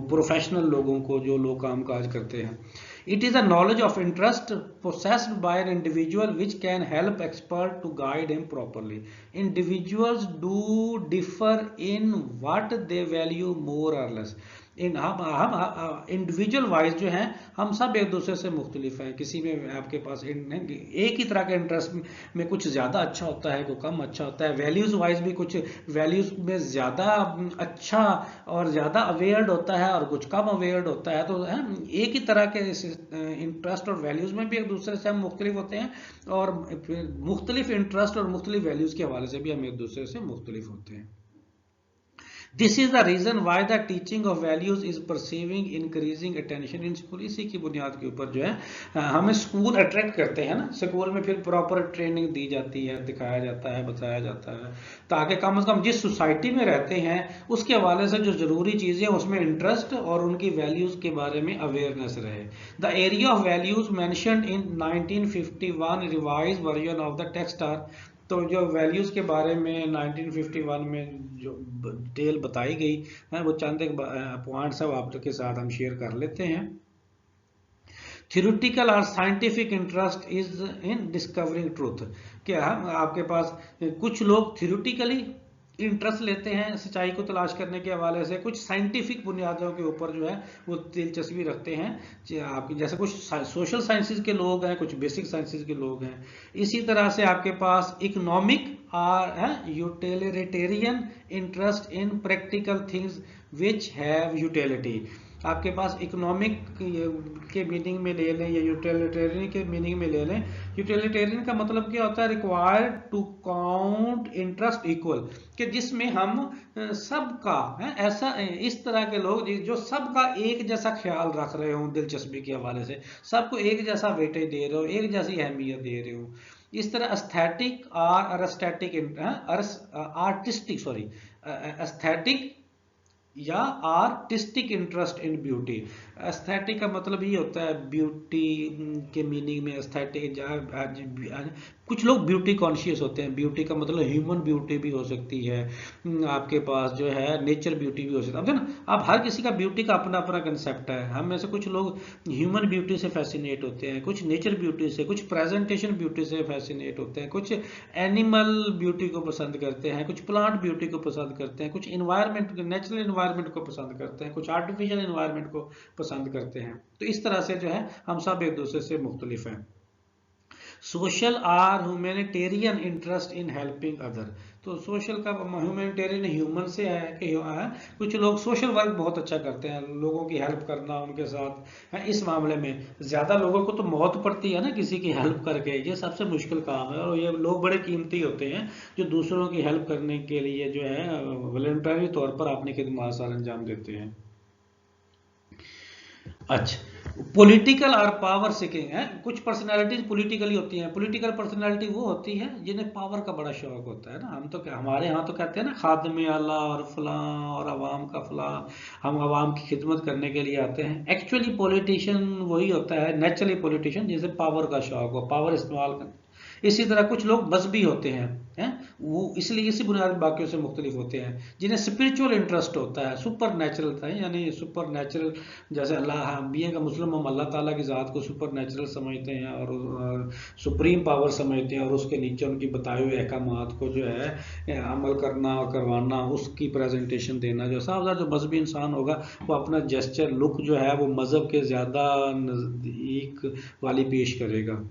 प्रोफेशनल लोगों को, जो लोग काम काज करते हैं। It is a knowledge of interest possessed by an individual which can help expert to guide him properly. Individuals do differ in what they value more or less. हम इंडिविजुअल वाइज जो हैं हम सब एक दूसरे से मुख्तलिफ हैं। किसी में आपके पास एक ही तरह के इंटरेस्ट में कुछ ज़्यादा अच्छा होता है, कोई कम अच्छा होता है। वैल्यूज़ वाइज भी कुछ वैल्यूज़ में ज़्यादा अच्छा और ज़्यादा अवेयर्ड होता है और कुछ कम अवेयर्ड होता है। तो एक ही तरह के इंटरेस्ट और वैल्यूज़ में भी एक दूसरे से हम मुख्तलिफ होते हैं, और मुख्तलिफ इंटरेस्ट और मुख्तलिफ वैल्यूज़ के हवाले से भी हम एक दूसरे से मुख्तलिफ होते हैं। This is the reason why the teaching of values is perceiving increasing attention in school. इसी की बुनियाद के ऊपर जो है हमें स्कूल अट्रैक्ट करते हैं ना, स्कूल में फिर प्रॉपर ट्रेनिंग दी जाती है, दिखाया जाता है, बताया जाता है, ताकि कम से कम जिस सोसाइटी में रहते हैं उसके हवाले से जो ज़रूरी चीज़ें उसमें इंटरेस्ट और उनकी वैल्यूज़ के बारे में अवेयरनेस रहे। The area of values mentioned in 1951 revise version of the text are. तो जो वैल्यूज़ के बारे में 1951 में जो डिटेल बताई गई है वो चंद एक पॉइंट्स है वो आपके साथ हम शेयर कर लेते हैं। थ्योरेटिकल और scientific interest is in discovering truth. क्या आपके पास कुछ लोग थ्योरेटिकली इंटरेस्ट लेते हैं सच्चाई को तलाश करने के हवाले से, कुछ साइंटिफिक बुनियादों के ऊपर जो है वो दिलचस्पी रखते हैं। आपकी जैसे कुछ सोशल साइंसेज के लोग हैं, कुछ बेसिक साइंसेज के लोग हैं। इसी तरह से आपके पास इकोनॉमिक और utilitarian interest in practical things which have utility. आपके पास इकोनॉमिक के मीनिंग में ले लें या यूटिलिटेरियन के मीनिंग में ले लें। यूटिलिटेरियन का मतलब क्या होता है? Required to count interest equal, कि जिसमें हम सबका ऐसा इस तरह के लोग जो सबका एक जैसा ख्याल रख रहे हो, दिलचस्पी के हवाले से सबको एक जैसा वेटेज दे रहे हो, एक जैसी अहमियत दे रहे हो। इस तरह एस्थेटिक और एस्थेटिक या artistic interest in beauty. Aesthetic का मतलब ये होता है ब्यूटी के मीनिंग में एस्थेटिक। कुछ लोग ब्यूटी कॉन्शियस होते हैं। ब्यूटी का मतलब ह्यूमन ब्यूटी भी हो सकती है, आपके पास जो है नेचर ब्यूटी भी हो सकती है। अब ना आप हर किसी का ब्यूटी का अपना अपना कंसेप्ट है। हम में से कुछ लोग ह्यूमन ब्यूटी से फैसिनेट होते हैं, कुछ नेचर ब्यूटी से, कुछ प्रेजेंटेशन ब्यूटी से फैसिनेट होते हैं, कुछ एनिमल ब्यूटी को पसंद करते हैं, कुछ प्लांट ब्यूटी को पसंद करते हैं, कुछ इन्वायरमेंट नेचुरल इन्वायरमेंट को पसंद करते हैं, कुछ आर्टिफिशियल इन्वायरमेंट को पसंद करते हैं। तो इस तरह से जो है हम सब एक दूसरे से मुख्तलिफ हैं। Social or humanitarian interest in helping other. तो सोशल का ह्यूमैनिटेरियन ह्यूमन से है कि कुछ लोग सोशल वर्क बहुत अच्छा करते हैं, लोगों की हेल्प करना, उनके साथ है। इस मामले में ज़्यादा लोगों को तो मौत पड़ती है ना किसी की हेल्प करके, ये सबसे मुश्किल काम है। और ये लोग बड़े कीमती होते हैं जो दूसरों की हेल्प करने के लिए जो है वॉलंटरी तौर पर अपनी खिदमत सर अंजाम देते हैं। अच्छा, पॉलिटिकल और पावर सीकिंग है। कुछ पर्सनालिटीज पॉलिटिकली होती हैं। पॉलिटिकल पर्सनालिटी वो होती है जिन्हें पावर का बड़ा शौक होता है ना। हम तो क्या, हमारे यहाँ तो कहते हैं ना, खादमे आला और फलां और अवाम का फलां, हम अवाम की खिदमत करने के लिए आते हैं। एक्चुअली पॉलिटिशियन वही होता है, नेचुरली पॉलिटिशियन जिसे पावर का शौक हो, पावर इस्तेमाल कर। इसी तरह कुछ लोग मजहबी होते हैं वो इसलिए इसी बुनियादी बाकियों से मुख्तलिफ होते हैं। जिन्हें स्पिरिचुअल इंटरेस्ट होता है, सुपर नेचुरल था, यानी सुपर नेचुरल, जैसे अल्लाह, बीइंग का मुस्लिम हम अल्लाह ताला की ज़ात को सुपर नेचुरल समझते हैं और सुप्रीम पावर समझते हैं, और उसके नीचे उनकी बताए हुए अहकामात को जो है अमल करना और करवाना, उसकी प्रेजेंटेशन देना। जो साफ जो मजहबी इंसान होगा वो अपना जेस्चर लुक जो है वो मज़हब के ज़्यादा नज़दीक वाली पेश करेगा।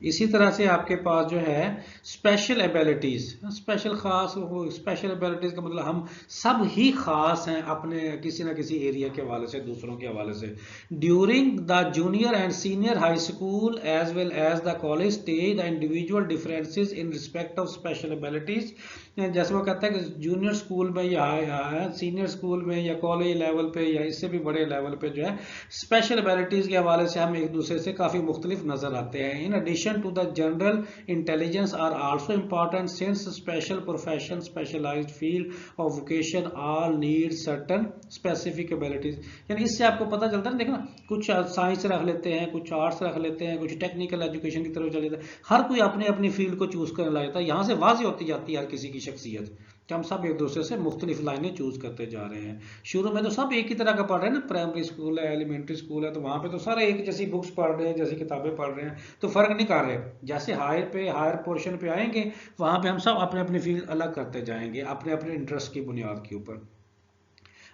इसी तरह से आपके पास जो है स्पेशल एबिलिटीज, स्पेशल खास, स्पेशल एबिलिटीज का मतलब हम सब ही खास हैं अपने किसी ना किसी एरिया के हवाले से, दूसरों के हवाले से। During the junior and senior high school as well as the college stage the individual differences in respect of special abilities. जैसे वो कहता है कि जूनियर स्कूल में या सीनियर स्कूल में या कॉलेज लेवल पे या इससे भी बड़े लेवल पे जो है स्पेशल एबिलिटीज के हवाले से हम एक दूसरे से काफी मुख्तलिफ नजर आते हैं। In addition to the general intelligence are also important since special profession, specialised field of vocation all need certain specific abilities. यानी इससे आपको पता चलता है ना, देखो ना, कुछ साइंस रख लेते हैं, कुछ आर्ट्स रख लेते हैं, कुछ टेक्निकल एजुकेशन की तरफ चले जाते हैं। हर कोई अपने अपनी फील्ड को चूज करने लग जाता है। यहाँ से वाज़ेह होती जाती है हर किसी की शख्सियत कि हम सब एक दूसरे से मुख्तलिफ लाइनें चूज करते जा रहे हैं। शुरू में तो सब एक ही तरह का पढ़ रहे हैं ना, प्राइमरी स्कूल है, एलिमेंट्री स्कूल है, तो वहाँ पे तो सारे एक जैसी बुक्स पढ़ रहे हैं, जैसी किताबें पढ़ रहे हैं, तो फर्क नहीं कर रहे। जैसे हायर पोर्शन पे आएंगे वहाँ पे हम सब अपने अपनी फील्ड अलग करते जाएंगे अपने अपने इंटरेस्ट की बुनियाद के ऊपर।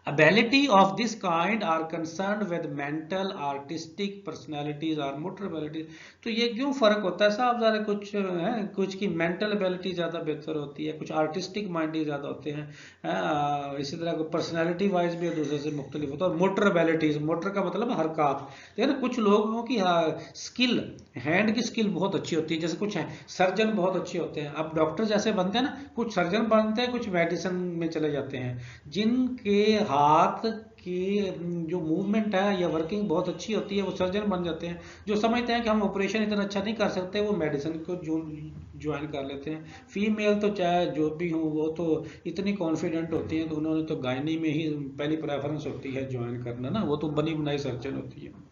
Ability of this kind are concerned with mental, artistic, personalities or motor abilities। तो ये क्यों फर्क होता है साहब? ज़रा कुछ है, कुछ की मेंटल एबिलिटी ज़्यादा बेहतर होती है, कुछ आर्टिस्टिक माइंड ज़्यादा होते हैं। इसी तरह पर्सनैलिटी वाइज भी एक दूसरे से मुख्तलिफ होता है। और मोटर एबिलिटीज, मोटर का मतलब हरकत, देखिए ना, कुछ लोगों की स्किल, हैंड की स्किल बहुत अच्छी होती है। जैसे कुछ है सर्जन बहुत अच्छे होते हैं, अब डॉक्टर जैसे बनते हैं ना, कुछ सर्जन बनते हैं, कुछ मेडिसिन में चले जाते हैं। जिनके हाथ की जो मूवमेंट है या वर्किंग बहुत अच्छी होती है वो सर्जन बन जाते हैं। जो समझते हैं कि हम ऑपरेशन इतना अच्छा नहीं कर सकते वो मेडिसिन को ज्वाइन कर लेते हैं। फीमेल तो चाहे जो भी हो वो तो इतनी कॉन्फिडेंट होती हैं तो उन्होंने तो गायनी में ही पहली प्रेफरेंस होती है ज्वाइन करना ना, वो तो बनी बनाई सर्जन होती है।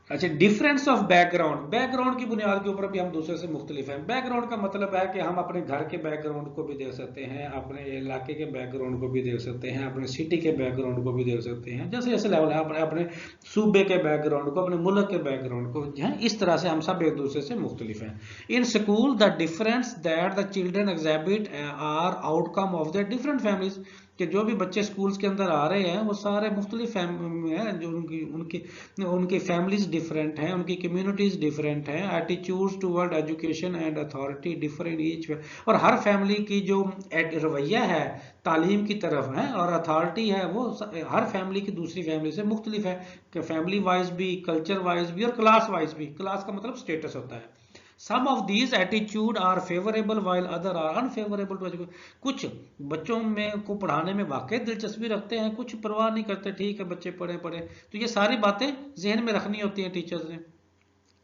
अच्छा, डिफरेंस ऑफ बैकग्राउंड, बैकग्राउंड की बुनियाद के ऊपर भी हम दूसरे से मुख्तलिफ हैं। बैकग्राउंड का मतलब है कि हम अपने घर के बैकग्राउंड को भी देख सकते हैं, अपने इलाके के बैकग्राउंड को भी देख सकते हैं, अपने सिटी के बैकग्राउंड को भी देख सकते हैं। जैसे जैसे लेवल है अपने सूबे के बैकग्राउंड को, अपने मुल्क के बैकग्राउंड को, इस तरह से हम सब एक दूसरे से मुख्तलिफ हैं। In school the difference that the children exhibit are outcome of the different families. कि जो भी बच्चे स्कूल्स के अंदर आ रहे हैं वो सारे मुख्तलिफ हैं, जो उनकी फैमिलीज डिफरेंट हैं, उनकी कम्युनिटीज डिफरेंट हैं, attitudes toward education and authority different each. और हर फैमिली की जो रवैया है तालीम की तरफ है और अथॉरिटी है वो हर फैमिली की दूसरी फैमिली से मुख्तलिफ है, कि फैमिली वाइज भी, कल्चर वाइज भी और क्लास वाइज भी। क्लास का मतलब स्टेटस होता है। Some of these attitude are favorable while other are unfavorable to education। कुछ बच्चों में को पढ़ाने में वाकई दिलचस्पी रखते हैं, कुछ परवाह नहीं करते, ठीक है बच्चे पढ़े पढ़े। तो ये सारी बातें जहन में रखनी होती हैं टीचर्स ने।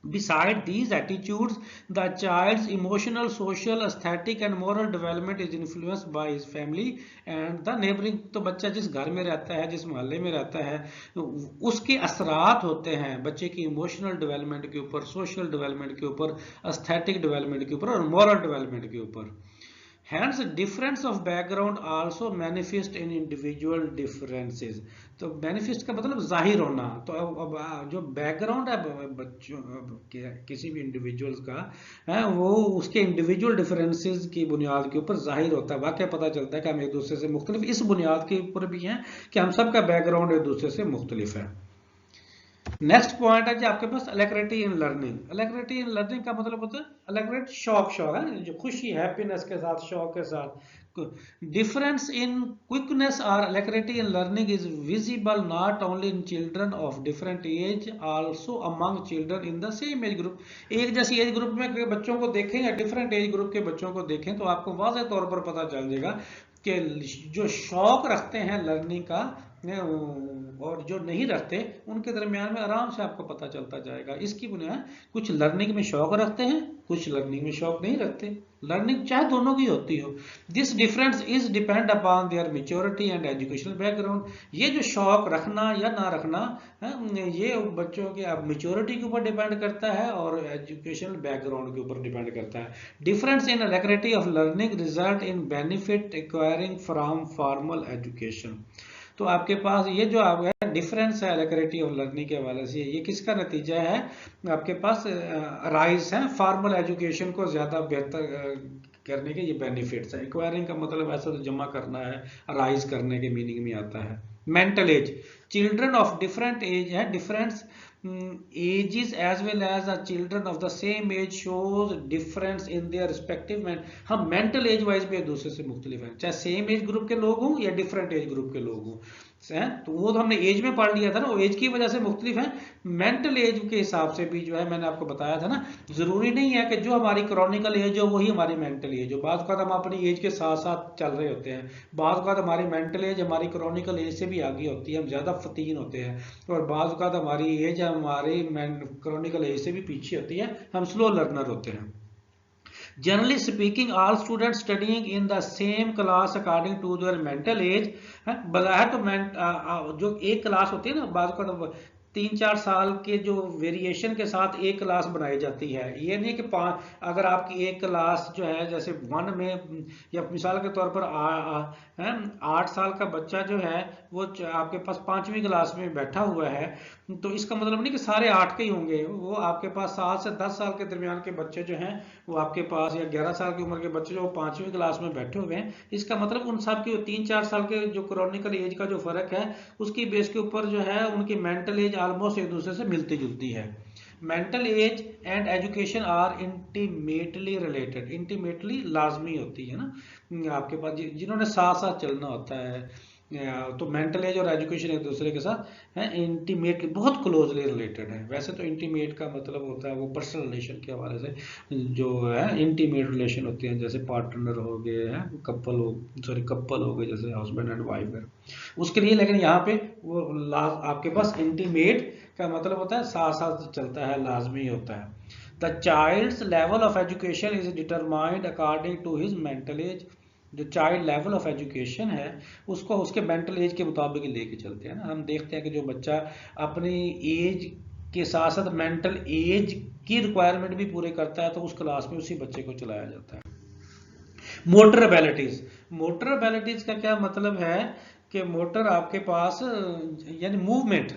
Beside these attitudes, the child's emotional, social, aesthetic and moral development is influenced by his family and the neighboring। तो बच्चा जिस घर में रहता है, जिस मोहल्ले में रहता है, उसके असरात होते हैं बच्चे की इमोशनल डेवलपमेंट के ऊपर, सोशल डेवलपमेंट के ऊपर, एस्थेटिक डेवलपमेंट के ऊपर और मॉरल डेवलपमेंट के ऊपर। Hence, difference of background also manifest in individual differences। तो manifest का मतलब जाहिर होना। तो अब जो बैकग्राउंड है बच्चों किसी भी इंडिविजुअल्स का है वो उसके इंडिविजुअल डिफरेंसेस की बुनियाद के ऊपर जाहिर होता है। वाकई पता चलता है कि हम एक दूसरे से मुख्तलिफ इस बुनियाद के ऊपर भी हैं कि हम सबका बैकग्राउंड एक दूसरे से मुख्तलिफ है। नेक्स्ट पॉइंट है जी आपके पास अलैक्रिटी इन लर्निंग। अलैक्रिटी इन लर्निंग का मतलब होता है अलैक्रिट शौक, शौक है जो खुशी, हैप्पीनेस के साथ, शौक के साथ। डिफरेंस इन क्विकनेस और alacrity in learning is visible not only in children of different age, also among children in the same age group. एक जैसी एज ग्रुप में बच्चों को देखें या डिफरेंट एज ग्रुप के बच्चों को देखें तो आपको वाज़ेह तौर पर पता चल जाएगा कि जो शौक रखते हैं लर्निंग का और जो नहीं रखते उनके दरमियान में आराम से आपको पता चलता जाएगा। इसकी बुनियाद कुछ लर्निंग में शौक रखते हैं, कुछ लर्निंग में शौक नहीं रखते। लर्निंग चाहे दोनों की होती हो, this difference is depend upon their maturity and educational background. ये जो शौक रखना या ना रखना ये बच्चों के मेच्योरिटी के ऊपर डिपेंड करता है और एजुकेशनल बैकग्राउंड के ऊपर डिपेंड करता है। Difference in regulatory of learning result in benefit acquiring from formal education. तो आपके पास ये जो आपका डिफरेंस है रेगुलेटरी ऑफ लर्निंग के हवाले से, ये किसका नतीजा है? आपके पास राइज है फॉर्मल एजुकेशन को ज्यादा बेहतर करने के ये बेनिफिट्स है। एक्वायरिंग का मतलब ऐसा तो जमा करना है, राइज करने के मीनिंग में आता है। Mental age, children of different age है, difference ages as well as the children of the same age shows difference in their respective हम मेंटल एज वाइज भी एक दूसरे से मुख्तलिफ हैं, चाहे सेम एज ग्रुप के लोग हों या डिफरेंट एज ग्रुप के लोग हों। तो वो तो हमने एज में पढ़ लिया था ना, वो एज की वजह से मुख्तलिफ है। मेंटल एज के हिसाब से भी जो है मैंने आपको बताया था ना, जरूरी नहीं है कि जो हमारी क्रॉनिकल एज हो वही हमारी मेंटल एज हो। बाद का हम अपनी एज के साथ साथ चल रहे होते हैं, बाद का हमारी मेंटल एज हमारी क्रॉनिकल एज से भी आगे होती है, हम ज्यादा फतीन होते हैं, और बाद का हमारी एज हमारी क्रॉनिकल एज से भी पीछे होती है, हम स्लो लर्नर होते हैं। Generally speaking, all students studying in the same class according to their mental age, बज़ाहिर तो जो एक क्लास होती है ना, बाद का तो 3-4 साल के जो वेरिएशन के साथ एक क्लास बनाई जाती है। ये नहीं कि अगर आपकी एक क्लास जो है जैसे 1 में, या मिसाल के तौर पर 8 साल का बच्चा जो है वो आपके पास 5वीं क्लास में बैठा हुआ है, तो इसका मतलब नहीं कि सारे 8 के ही होंगे। वो आपके पास 7 से 10 साल के दरमियान के बच्चे जो हैं वो आपके पास, या 11 साल की उम्र के बच्चे जो 5वीं क्लास में बैठे हुए हैं, इसका मतलब उन सब के 3-4 साल के जो क्रॉनिकल एज का जो फर्क है उसकी बेस के ऊपर जो है उनकी मेंटल एज ऑलमोस्ट एक दूसरे से मिलती जुलती है। Mental age and education are intimately related, intimately लाजमी होती है ना आपके पास, जिन्होंने साथ साथ चलना होता है। तो मेंटल एज और एजुकेशन एक दूसरे के साथ है इंटीमेटली, बहुत क्लोजली रिलेटेड है। वैसे तो इंटीमेट का मतलब होता है वो पर्सनल रिलेशन के हवाले से जो है इंटीमेट रिलेशन होते हैं, जैसे पार्टनर हो गए हैं, कपल हो गए जैसे हस्बैंड एंड वाइफ है उसके लिए। लेकिन यहाँ पे वो आपके पास इंटीमेट का मतलब होता है साथ साथ चलता है, लाजमी होता है। The child's level of education is determined according to his mental age. जो चाइल्ड लेवल ऑफ एजुकेशन है उसको उसके मेंटल एज के मुताबिक लेके चलते हैं ना। हम देखते हैं कि जो बच्चा अपनी एज के साथ साथ मेंटल एज की रिक्वायरमेंट भी पूरे करता है तो उस क्लास में उसी बच्चे को चलाया जाता है। मोटर एबिलिटीज, मोटर एबिलिटीज का क्या मतलब है कि मोटर आपके पास यानी मूवमेंट,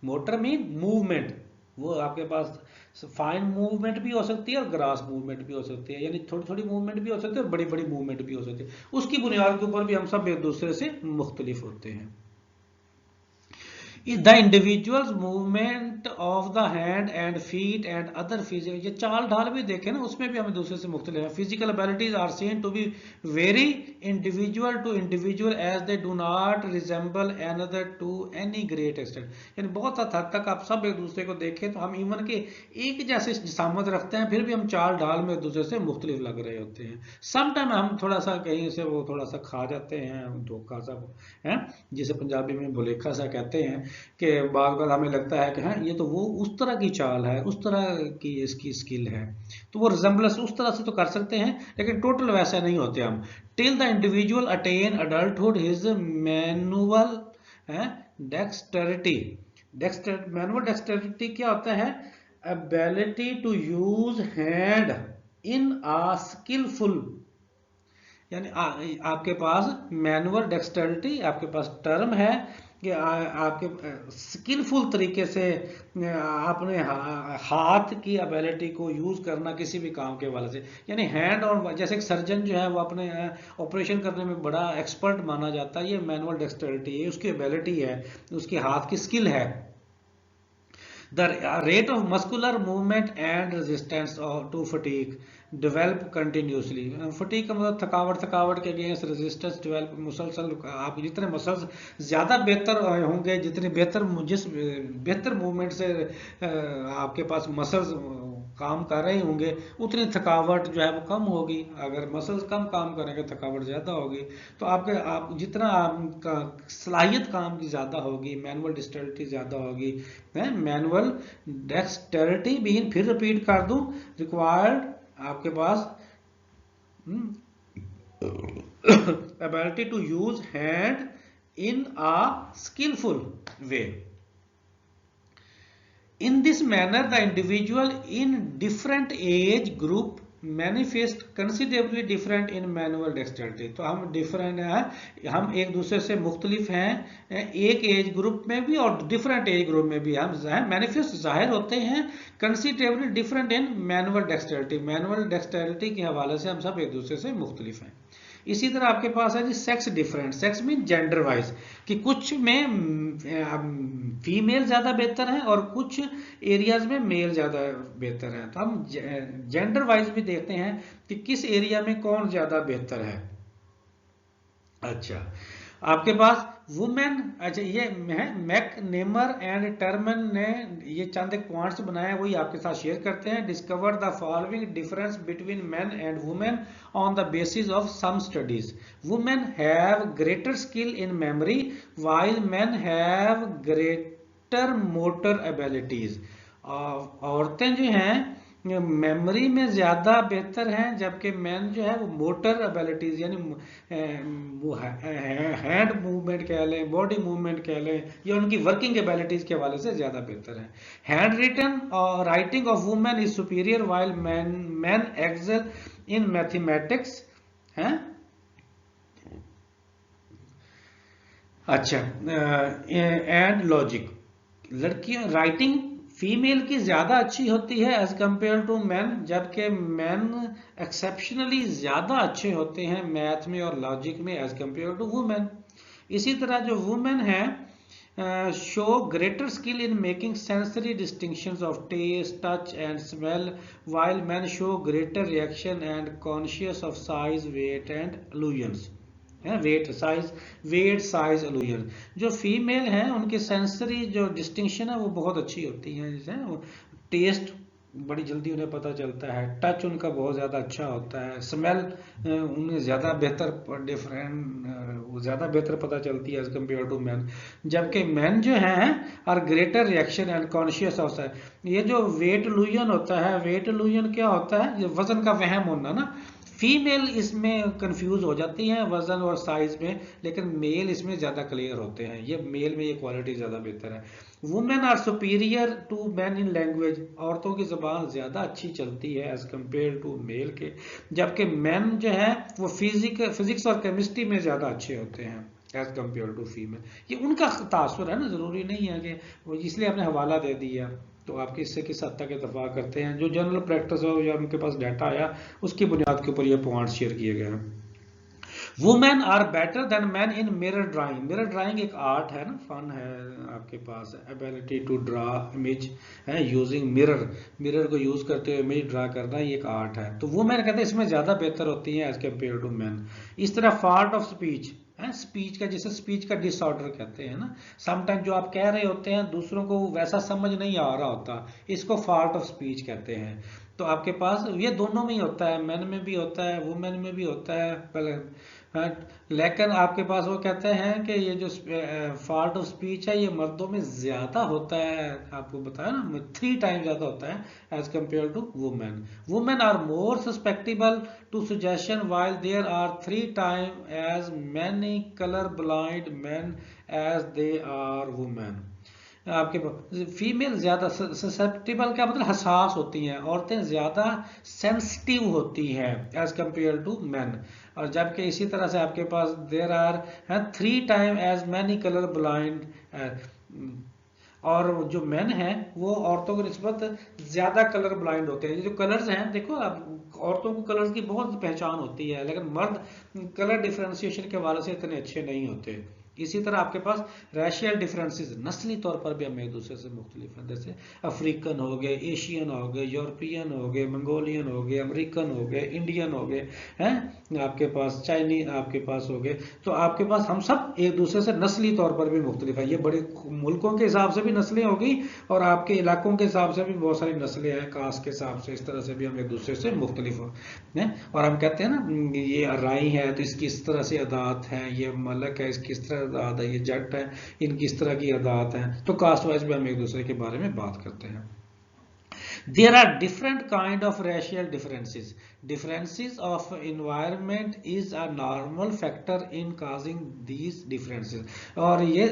मोटर मीन मूवमेंट, वो आपके पास फाइन मूवमेंट भी हो सकती है और ग्रास मूवमेंट भी हो सकती है, यानी थोड़ी थोड़ी मूवमेंट भी हो सकती है और बड़ी बड़ी मूवमेंट भी हो सकती है। उसकी बुनियाद के ऊपर भी हम सब एक दूसरे से मुख्तलिफ होते हैं। The individuals movement of the hand and feet and other physical, ये चाल ढाल भी देखें ना उसमें भी हम दूसरे से मुख्तलिफ हैं। Physical abilities are seen to be very individual to individual as they do not resemble another to any great extent, यानी बहुत हद तक आप सब एक दूसरे को देखें तो हम इवन के एक जैसे जिसामत रखते हैं, फिर भी हम चाल ढाल में एक दूसरे से मुख्तलिफ लग रहे होते हैं। समटाइम हम थोड़ा सा कहीं से वो थोड़ा सा खा जाते हैं, धोखा सा है जिसे पंजाबी में भुलेखा सा कहते हैं, कि बाद बार हमें लगता है कि हाँ ये तो वो उस तरह की चाल है, उस तरह की इसकी स्किल है, तो वो रिजेंबलेंस उस तरह से तो कर सकते हैं लेकिन टोटल वैसा नहीं होते हम। Till the individual attain adulthood his manual dexterity, manual dexterity क्या होता है? Ability to use hand in a skilful, यानी आपके पास मैनुअल डेक्सटेरिटी आपके पास टर्म है कि आपके स्किलफुल तरीके से अपने हाथ की एबिलिटी को यूज करना किसी भी काम के हवाले से, यानी हैंड, और जैसे एक सर्जन जो है वो अपने ऑपरेशन करने में बड़ा एक्सपर्ट माना जाता है, ये मैनुअल डेक्सटेरिटी है, उसकी एबिलिटी है, उसके हाथ की स्किल है। The rate of muscular movement and resistance to fatigue develop continuously. Fatigue का मतलब थकावट के अगेंस्ट रेजिस्टेंस डेवलप, मुसलसल आप जितने मसल्स ज़्यादा बेहतर होंगे, जितने बेहतर मूवमेंट से आपके पास मसल्स काम कर रहे होंगे उतनी थकावट जो है वो कम होगी। अगर मसल्स कम काम करेंगे थकावट ज़्यादा होगी। तो आप जितना आपका सलाहियत काम की ज़्यादा होगी, मैनुअल डेक्सटेरिटी ज़्यादा होगी, है मैनुअल डेक्सटेरिटी भी फिर रिपीट कर दूं, रिक्वायर्ड आपके पास ability to use hand in a skillful way. In this manner, the individual in different age group manifest considerably different in manual dexterity. तो हम डिफरेंट हैं, हम एक दूसरे से मुख्तलिफ हैं एक एज ग्रुप में भी और डिफरेंट एज ग्रुप में भी हम मैनिफेस्ट जाहिर होते हैं considerably different in manual dexterity. Manual dexterity के हवाले से हम सब एक दूसरे से मुख्तलिफ हैं। इसी तरह आपके पास है जी sex different. Sex mean gender wise कि कुछ में फीमेल ज़्यादा बेहतर है और कुछ एरियाज में मेल ज़्यादा बेहतर है। तो हम जेंडर वाइज भी देखते हैं कि किस एरिया में कौन ज़्यादा बेहतर है। अच्छा, आपके पास वुमेन, अच्छा ये मैक नेमर एंड टर्मन ने ये चंद एक पॉइंट्स बनाए, वही आपके साथ शेयर करते हैं। Discover the following difference between men and women on the basis of some studies. Women have greater skill in memory while men have greater motor abilities. औरतें जो हैं मेमोरी में ज्यादा बेहतर हैं, जबकि मैन जो है वो मोटर एबिलिटीज यानी वो हैंड मूवमेंट कह लें, बॉडी मूवमेंट कह लें, या उनकी वर्किंग एबिलिटीज के हवाले से ज्यादा बेहतर है। हैंड रिटन और writing of women is superior while man excel in mathematics है। अच्छा, एंड लॉजिक। लड़कियों राइटिंग फीमेल की ज्यादा अच्छी होती है एज कंपेयर टू मैन, जबकि मैन एक्सेप्शनली ज्यादा अच्छे होते हैं मैथ में और लॉजिक में एज कंपेयर टू वुमेन। इसी तरह जो वुमेन है show greater skill in making sensory distinctions of taste, touch and smell, while man show greater reaction and conscious of size, weight and illusions. Weight size illusion. जो female हैं उनकी sensory जो distinction है वो बहुत अच्छी होती है, जैसे टेस्ट बड़ी जल्दी उन्हें पता चलता है, टच उनका बहुत ज़्यादा अच्छा होता है, स्मेल उन्हें ज़्यादा बेहतर ज़्यादा बेहतर पता चलती है एज कम्पेयर टू मैन। जबकि मैन जो हैं are greater reaction and conscious होता है। ये जो वेट इल्यूजन होता है, वेट इल्यूजन क्या होता है, वजन का वहम होना ना, फीमेल इसमें कंफ्यूज हो जाती हैं वजन और साइज में, लेकिन मेल इसमें ज़्यादा क्लियर होते हैं। ये मेल में ये क्वालिटी ज़्यादा बेहतर है। Women are superior to man in language. औरतों की ज़बान ज़्यादा अच्छी चलती है एज कम्पेयर टू मेल के, जबकि मैन जो है वो फिजिक्स और केमिस्ट्री में ज़्यादा अच्छे होते हैं एज कम्पेयर टू फीमेल। ये उनका तासुर है ना, ज़रूरी नहीं है कि वो, इसलिए आपने हवाला दे दिया तो आपके इससे किस हद तक इत्तेफाक करते हैं। जो जनरल प्रैक्टिस हो या उनके पास डाटा आया उसकी बुनियाद के ऊपर ये पॉइंट शेयर किए गए हैं। Women are better than man in mirror drawing. Mirror drawing एक आर्ट है ना, फन है आपके पास, एबिलिटी टू ड्रा इमेज है यूजिंग मिरर। मिरर को यूज करते हुए इमेज ड्रा करना ये एक आर्ट है। तो वुमेन कहते हैं इसमें ज्यादा बेहतर होती है एज कम्पेयर टू मैन। इस तरह फाल्ट ऑफ स्पीच है, स्पीच का जैसे स्पीच का डिसऑर्डर कहते हैं ना, समटाइम जो आप कह रहे होते हैं दूसरों को वैसा समझ नहीं आ रहा होता, इसको फॉल्ट ऑफ स्पीच कहते हैं। तो आपके पास ये दोनों में ही होता है, मैन में भी होता है, वुमेन में भी होता है। लेकिन आपके पास वो कहते हैं कि ये जो फॉल्ट ऑफ स्पीच है ये मर्दों में ज्यादा होता है, आपको बताया ना 3 टाइम ज्यादा होता है as compare to women. Women are more susceptible to suggestion while there are 3 time as many colour blind man as they are women. आपके फीमेल ज्यादा ससेप्टिबल क्या मतलब हसास होती हैं, औरतें ज्यादा सेंसिटिव होती हैं एज कंपेयर टू मैन। और जबकि इसी तरह से आपके पास there are 3 time as many colour blind. और जो मैन हैं वो औरतों की निस्बत ज्यादा कलर ब्लाइंड होते हैं। जो कलर्स हैं देखो आप, औरतों को कलर्स की बहुत पहचान होती है, लेकिन मर्द कलर डिफरेंशिएशन के हवाले से इतने अच्छे नहीं होते। इसी तरह आपके पास रेशियल डिफरेंसेस, नस्ली तौर पर भी हम एक दूसरे से मुख्तलिफ हैं। जैसे अफ्रीकन हो गए, एशियन हो गए, यूरोपियन हो गए, मंगोलियन हो गए, अमेरिकन हो गए, इंडियन हो गए, हैं आपके पास चाइनीज आपके पास हो गए। तो आपके पास हम सब एक दूसरे से नस्ली तौर पर भी मुख्तलिफ है। ये बड़े मुल्कों के हिसाब से भी नस्लें होगी और आपके इलाकों के हिसाब से भी बहुत सारी नस्लें हैं, कास्ट के हिसाब से, इस तरह से भी हम एक दूसरे से मुख्तलिफ हैं। और हम कहते हैं ना, ये राई है तो इसकी इस तरह से अदात है, ये मलक है इसकी इस तरह अदात है, ये जट है इनकी इस तरह की अदात है। तो कास्ट वाइज भी हम एक दूसरे के बारे में बात करते हैं। There are different kind of racial differences. Differences of environment is a normal factor in causing these differences. और ये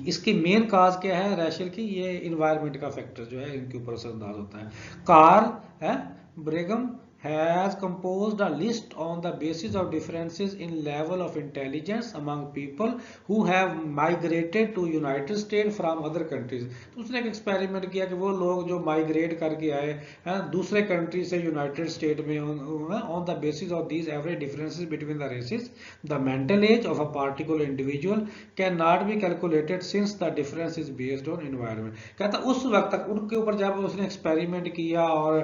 इसकी मेन काज क्या है रेशियल की? ये इन्वायरमेंट का फैक्टर जो है इनके ऊपर असरअंदाज होता है। Carl Brigham has composed a list on the basis of differences in level of intelligence among people who have migrated to United States from other countries। तो उसने एक एक्सपेरिमेंट किया कि वो लोग जो माइग्रेट करके आए हैं दूसरे कंट्री से यूनाइटेड स्टेट में, on the basis of these average differences between the races, the mental age of a particular individual cannot be calculated since the difference is based on environment। कहता उस वक्त तक उनके ऊपर जब उसने एक्सपेरिमेंट किया और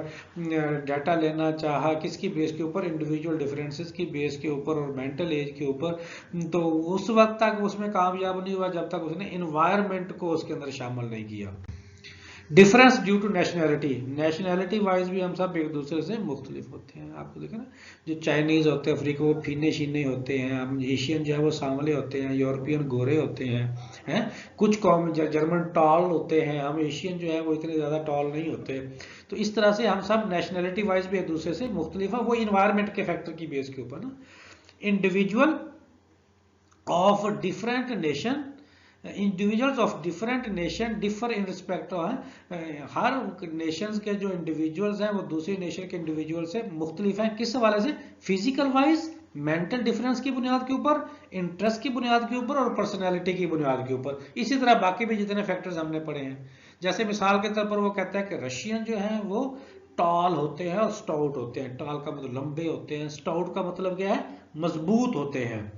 डाटा लेना चाहा किसकी बेस के ऊपर, इंडिविजुअल डिफरेंसेस की बेस के ऊपर और मेंटल एज के ऊपर, तो उस वक्त तक उसमें कामयाब नहीं हुआ जब तक उसने एनवायरनमेंट को उसके अंदर शामिल नहीं किया। Difference due to nationality, nationality wise भी हम सब एक दूसरे से मुख्तलिफ होते हैं। आपको देखा ना, जो चाइनीज होते हैं अफ्रीका वो फीने शीने होते हैं, हम एशियन जो है वो सांवले होते हैं, यूरोपियन गोरे होते हैं, कुछ कौम जर्मन टॉल होते हैं, हम एशियन जो है वो इतने ज़्यादा टॉल नहीं होते। तो इस तरह से हम सब नेशनैलिटी वाइज भी एक दूसरे से मुख्तलिफ है, वो इन्वायरमेंट के फैक्टर की बेस के ऊपर ना। Individual of different nation, individuals of different nation differ in respect of, her Nations के जो इंडिविजुअल्स हैं वो दूसरे नेशन के इंडिविजुअल से मुख्तलिफ हैं। किस हवाले से? फिजिकल वाइज, मेंटल डिफरेंस की बुनियाद के ऊपर, इंटरेस्ट की बुनियाद के ऊपर और पर्सनैलिटी की बुनियाद के ऊपर। इसी तरह बाकी भी जितने फैक्टर्स हमने पढ़े हैं, जैसे मिसाल के तौर पर वो कहता है कि रशियन जो है वो टॉल होते हैं और स्टाउट होते हैं। टॉल का मतलब लंबे होते हैं, स्टाउट का मतलब क्या है? मजबूत होते हैं।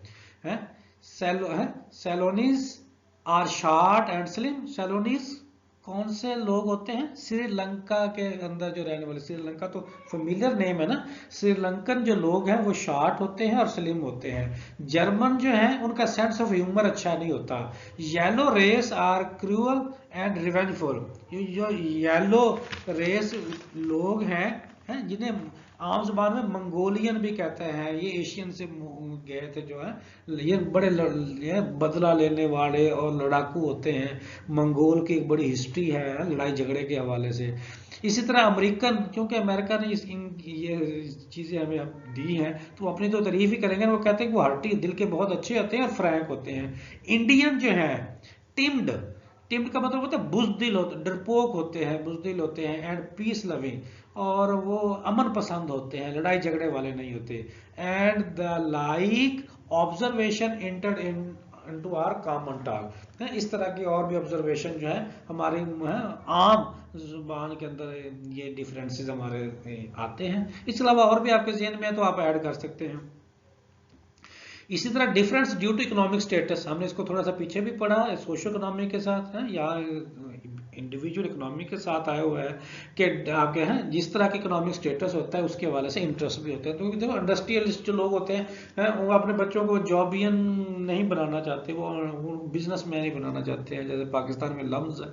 सैलोनीज आर शॉर्ट एंड स्लिम। सैलोनीज कौन से लोग होते हैं? श्रीलंका के अंदर जो रहने वाले, श्रीलंका तो फेमिलियर नेम है ना, श्रीलंकन जो लोग हैं वो शॉर्ट होते हैं और स्लिम होते हैं। जर्मन जो है उनका सेंस ऑफ ह्यूमर अच्छा नहीं होता। Yellow race are cruel and revengeful. जो येलो रेस लोग हैं जिन्हें आम जुबान में मंगोलियन भी कहते हैं, ये एशियन से गए थे जो है, ये बड़े बदला लेने वाले और लड़ाकू होते हैं। मंगोल की एक बड़ी हिस्ट्री है लड़ाई झगड़े के हवाले से। इसी तरह अमेरिकन, क्योंकि अमेरिका ने ये चीज़ें हमें दी हैं तो वो अपनी तो तारीफ ही करेंगे, वो कहते हैं कि वो हार्टी दिल के बहुत अच्छे होते हैं और फ्रैंक होते हैं। इंडियन जो है टिम्ड, टिम्ड का मतलब होता है बुजदिल होते, डरपोक होते हैं, बुजदिल होते हैं, एंड पीस लविंग, और वो अमन पसंद होते हैं, लड़ाई झगड़े वाले नहीं होते। And the like observation enter into our common talk. इस तरह की और भी ऑब्जर्वेशन जो है हमारी आम जुबान के अंदर ये डिफरेंसेस हमारे आते हैं। इसके अलावा और भी आपके ज़हन में है तो आप ऐड कर सकते हैं। इसी तरह difference due to economic status, हमने इसको थोड़ा सा पीछे भी पढ़ा सोशो इकोनॉमी के साथ है या इंडिविजुअल इकोनॉमी के साथ आया हुआ है कि आपके हैं जिस तरह का इकोनॉमिक स्टेटस होता है उसके हवाले से इंटरेस्ट भी होते हैं। तो देखो इंडस्ट्रियलिस्ट जो लोग होते हैं वो अपने बच्चों को जॉबियन नहीं बनाना चाहते, वो बिजनेस मैन ही बनाना चाहते हैं, जैसे पाकिस्तान में लम्स है।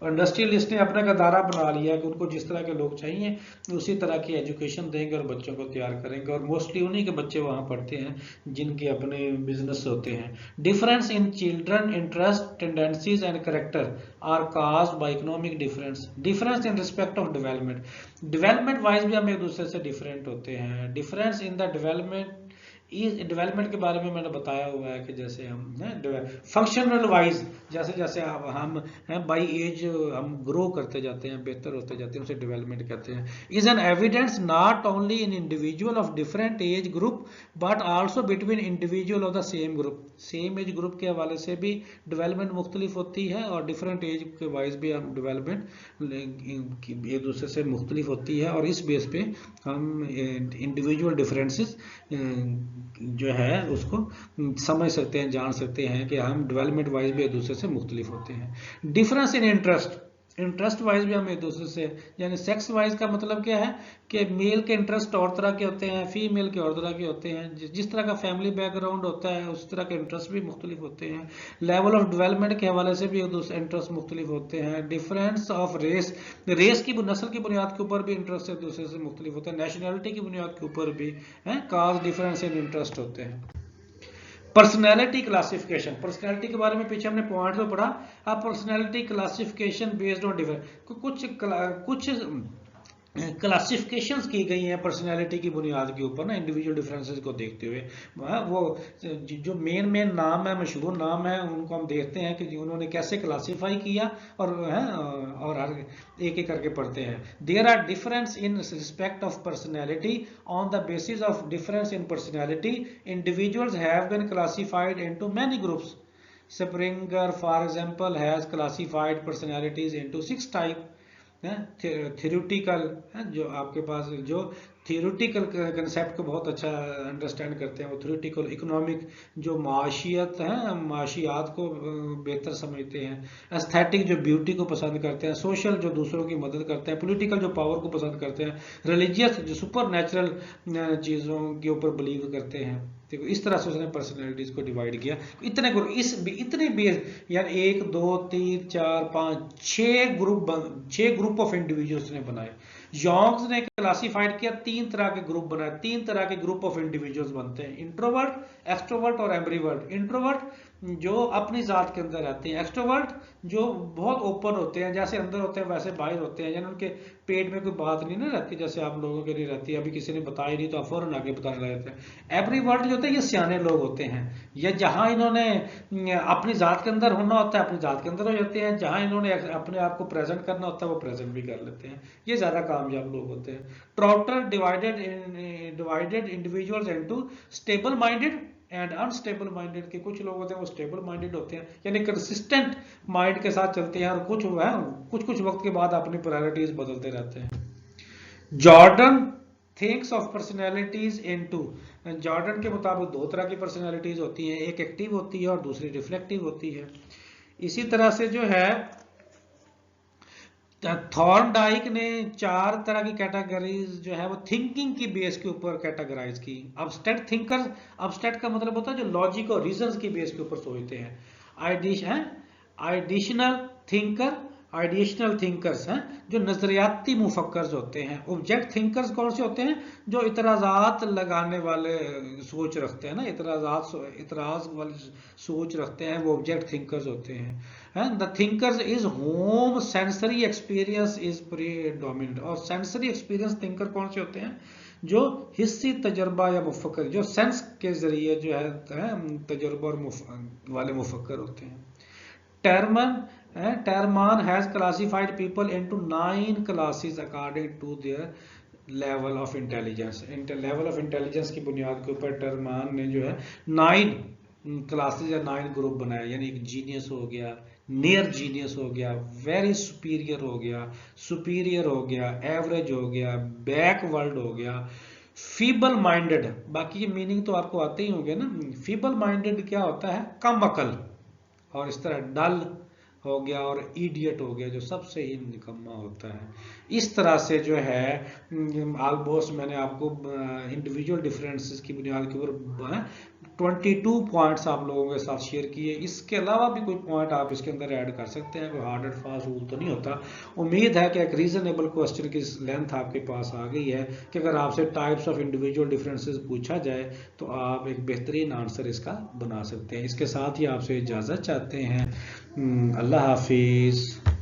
और इंडस्ट्रियलिस्ट ने अपना अदारा बना लिया कि उनको जिस तरह के लोग चाहिए उसी तरह की एजुकेशन देंगे और बच्चों को तैयार करेंगे, और मोस्टली उन्हीं के बच्चे वहाँ पढ़ते हैं जिनके अपने बिजनेस होते हैं। Difference in children interest tendencies and character are caused by economic difference. Difference in respect of development, development wise भी हम एक दूसरे से डिफरेंट होते हैं। डिफरेंस इन द डेवलपमेंट के बारे में मैंने बताया हुआ है कि जैसे हम फंक्शनल वाइज जैसे जैसे हम बाई एज हम ग्रो करते जाते हैं, बेहतर होते जाते हैं, उसे डेवलपमेंट कहते हैं। Is an evidence not only in individual of different age group but also between individual of the same group. Same age group के हवाले से भी डेवलपमेंट मुख्तलिफ होती है और डिफरेंट एज के वाइज भी हम डेवलपमेंट एक दूसरे से मुख्तलिफ होती है, और इस बेस पे हम इंडिविजुअल डिफरेंसेस जो है उसको समझ सकते हैं, जान सकते हैं कि हम डेवलपमेंट वाइज भी एक दूसरे से मुख्तलिफ होते हैं। डिफरेंस इन इंटरेस्ट, इंटरेस्ट वाइज भी हम एक दूसरे से, यानी सेक्स वाइज का मतलब क्या है कि मेल के इंटरेस्ट और तरह के होते हैं, फीमेल के और तरह के होते हैं, जिस तरह का फैमिली बैकग्राउंड होता है उस तरह के इंटरेस्ट भी मुख्तलिफ होते हैं। लेवल ऑफ डेवलपमेंट के हवाले से भी एक दूसरे इंटरेस्ट मुख्तलिफ होते हैं। डिफरेंस ऑफ रेस, रेस की नस्ल की बुनियाद के ऊपर भी इंटरेस्ट एक दूसरे से मुख्तलिफ होते हैं। नेशनैलिटी की बुनियाद के ऊपर भी है काज डिफरेंस इन इंटरेस्ट होते हैं। पर्सनैलिटी क्लासिफिकेशन, पर्सनैलिटी के बारे में पीछे हमने पॉइंट तो पढ़ा। अब personality classification based on different, कुछ क्लासिफिकेशंस की गई हैं पर्सनैलिटी की बुनियाद के ऊपर ना, इंडिविजुअल डिफरेंसेस को देखते हुए। वो जो मेन नाम है, मशहूर नाम है, उनको हम देखते हैं कि उन्होंने कैसे क्लासीफाई किया, और हर एक एक करके पढ़ते हैं। There are difference in respect of personality, on the basis of difference in personality individuals have been classified into many groups. Springer, for example, has classified personalities into 6 type। Theoretical, जो आपके पास जो थ्योरेटिकल कंसेप्ट को बहुत अच्छा understand करते हैं वो theoretical. Economic, जो माशियत है, माशियात को बेहतर समझते हैं। एस्थेटिक, जो ब्यूटी को पसंद करते हैं। सोशल, जो दूसरों की मदद करते हैं। पॉलिटिकल, जो पावर को पसंद करते हैं। रिलीजियस, जो सुपर नेचुरल चीज़ों के ऊपर बिलीव करते हैं। देखो इस तरह से उसने पर्सनैलिटीज को डिवाइड किया। इतने बेस, यार 1 2 3 4 5 6 ग्रुप ऑफ इंडिविजुअल्स ने बनाए। योंग्स ने क्लासिफाइड किया, 3 तरह के ग्रुप बनाए, 3 तरह के ग्रुप ऑफ इंडिविजुअल्स बनते हैं, इंट्रोवर्ट, एक्सट्रोवर्ट और एम्बिवर्ट। इंट्रोवर्ट जो अपनी जात के अंदर रहते हैं, एक्सट्रोवर्ट जो बहुत ओपन होते हैं, जैसे अंदर होते हैं वैसे बाहर होते हैं, यानी उनके पेट में कोई बात नहीं ना रहती जैसे आप लोगों के नहीं रहती, अभी किसी ने बताया नहीं तो आप फौरन आगे बताने लग जाते हैं। एम्बिवर्ट जो होते हैं ये सियाने लोग होते हैं, या जहां इन्होंने अपनी जात के अंदर होना होता है अपनी जात के अंदर हो जाते हैं, जहां इन्होंने अपने आप को प्रेजेंट करना होता है वो प्रेजेंट भी कर लेते हैं, ये ज्यादा कामयाब लोग होते हैं। Trotter divided individuals into stable minded and unstable minded के। कुछ लोग होते हैं वो स्टेबल माइंडेड होते हैं, यानी कंसिस्टेंट माइंड के साथ चलते हैं, और कुछ वक्त के बाद अपनी प्रायोरिटीज बदलते रहते हैं। Jordan thinks of personalities into, Jordan के मुताबिक 2 तरह की पर्सनैलिटीज होती हैं, एक एक्टिव होती है और दूसरी रिफ्लेक्टिव होती है। इसी तरह से जो है थॉर्नडाइक ने 4 तरह की कैटेगरीज जो है वो थिंकिंग की बेस के ऊपर कैटेगराइज की। अब्स्ट्रैक्ट थिंकर्स, अब्स्ट्रैक्ट का मतलब होता है जो लॉजिक और रीजंस की बेस के ऊपर सोचते हैं। आइडिशनल थिंकर, आइडिशनल थिंकर्स हैं जो नजरियाती मुफक्कर्स होते हैं। ऑब्जेक्ट थिंकर्स कौन से होते हैं, जो इतराजात लगाने वाले सोच रखते हैं ना, इतराज वाली सोच रखते हैं, वो ऑब्जेक्ट थिंकर्स होते हैं। The thinkers is home sensory experience is predominant. और सेंसरी एक्सपीरियंस थिंकर कौन से होते हैं, जो हिस्सी तजर्बा या मुफक्कर, जो सेंस के जरिए जो है तजर्बा और वाले मुफक्कर होते हैं। Terman has classified people into 9 classes according to their level of intelligence. Level of intelligence की बुनियाद के ऊपर टर्मान ने जो है 9 क्लासेस या 9 ग्रुप बनाए, यानी एक जीनियस हो गया, नियर जीनियस हो गया, वेरी सुपीरियर हो गया, सुपीरियर हो गया, एवरेज हो गया, बैकवर्ड हो गया, फीबल माइंडेड। बाकी ये मीनिंग तो आपको आते ही होंगे ना। फीबल माइंडेड क्या होता है, कम अकल, और इस तरह डल हो गया और इडियट हो गया जो सबसे ही निकम्मा होता है। इस तरह से जो है ऑलमोस्ट मैंने आपको इंडिविजुअल डिफरेंसेस की बुनियाद के ऊपर 22 पॉइंट्स आप लोगों के साथ शेयर किए। इसके अलावा भी कोई पॉइंट आप इसके अंदर ऐड कर सकते हैं, कोई हार्ड एंड फास्ट रूल तो नहीं होता। उम्मीद है कि एक रीजनेबल क्वेश्चन की लेंथ आपके पास आ गई है कि अगर आपसे टाइप्स ऑफ इंडिविजुअल डिफरेंसेस पूछा जाए तो आप एक बेहतरीन आंसर इसका बना सकते हैं। इसके साथ ही आपसे इजाज़त चाहते हैं। अल्लाह हाफिज़।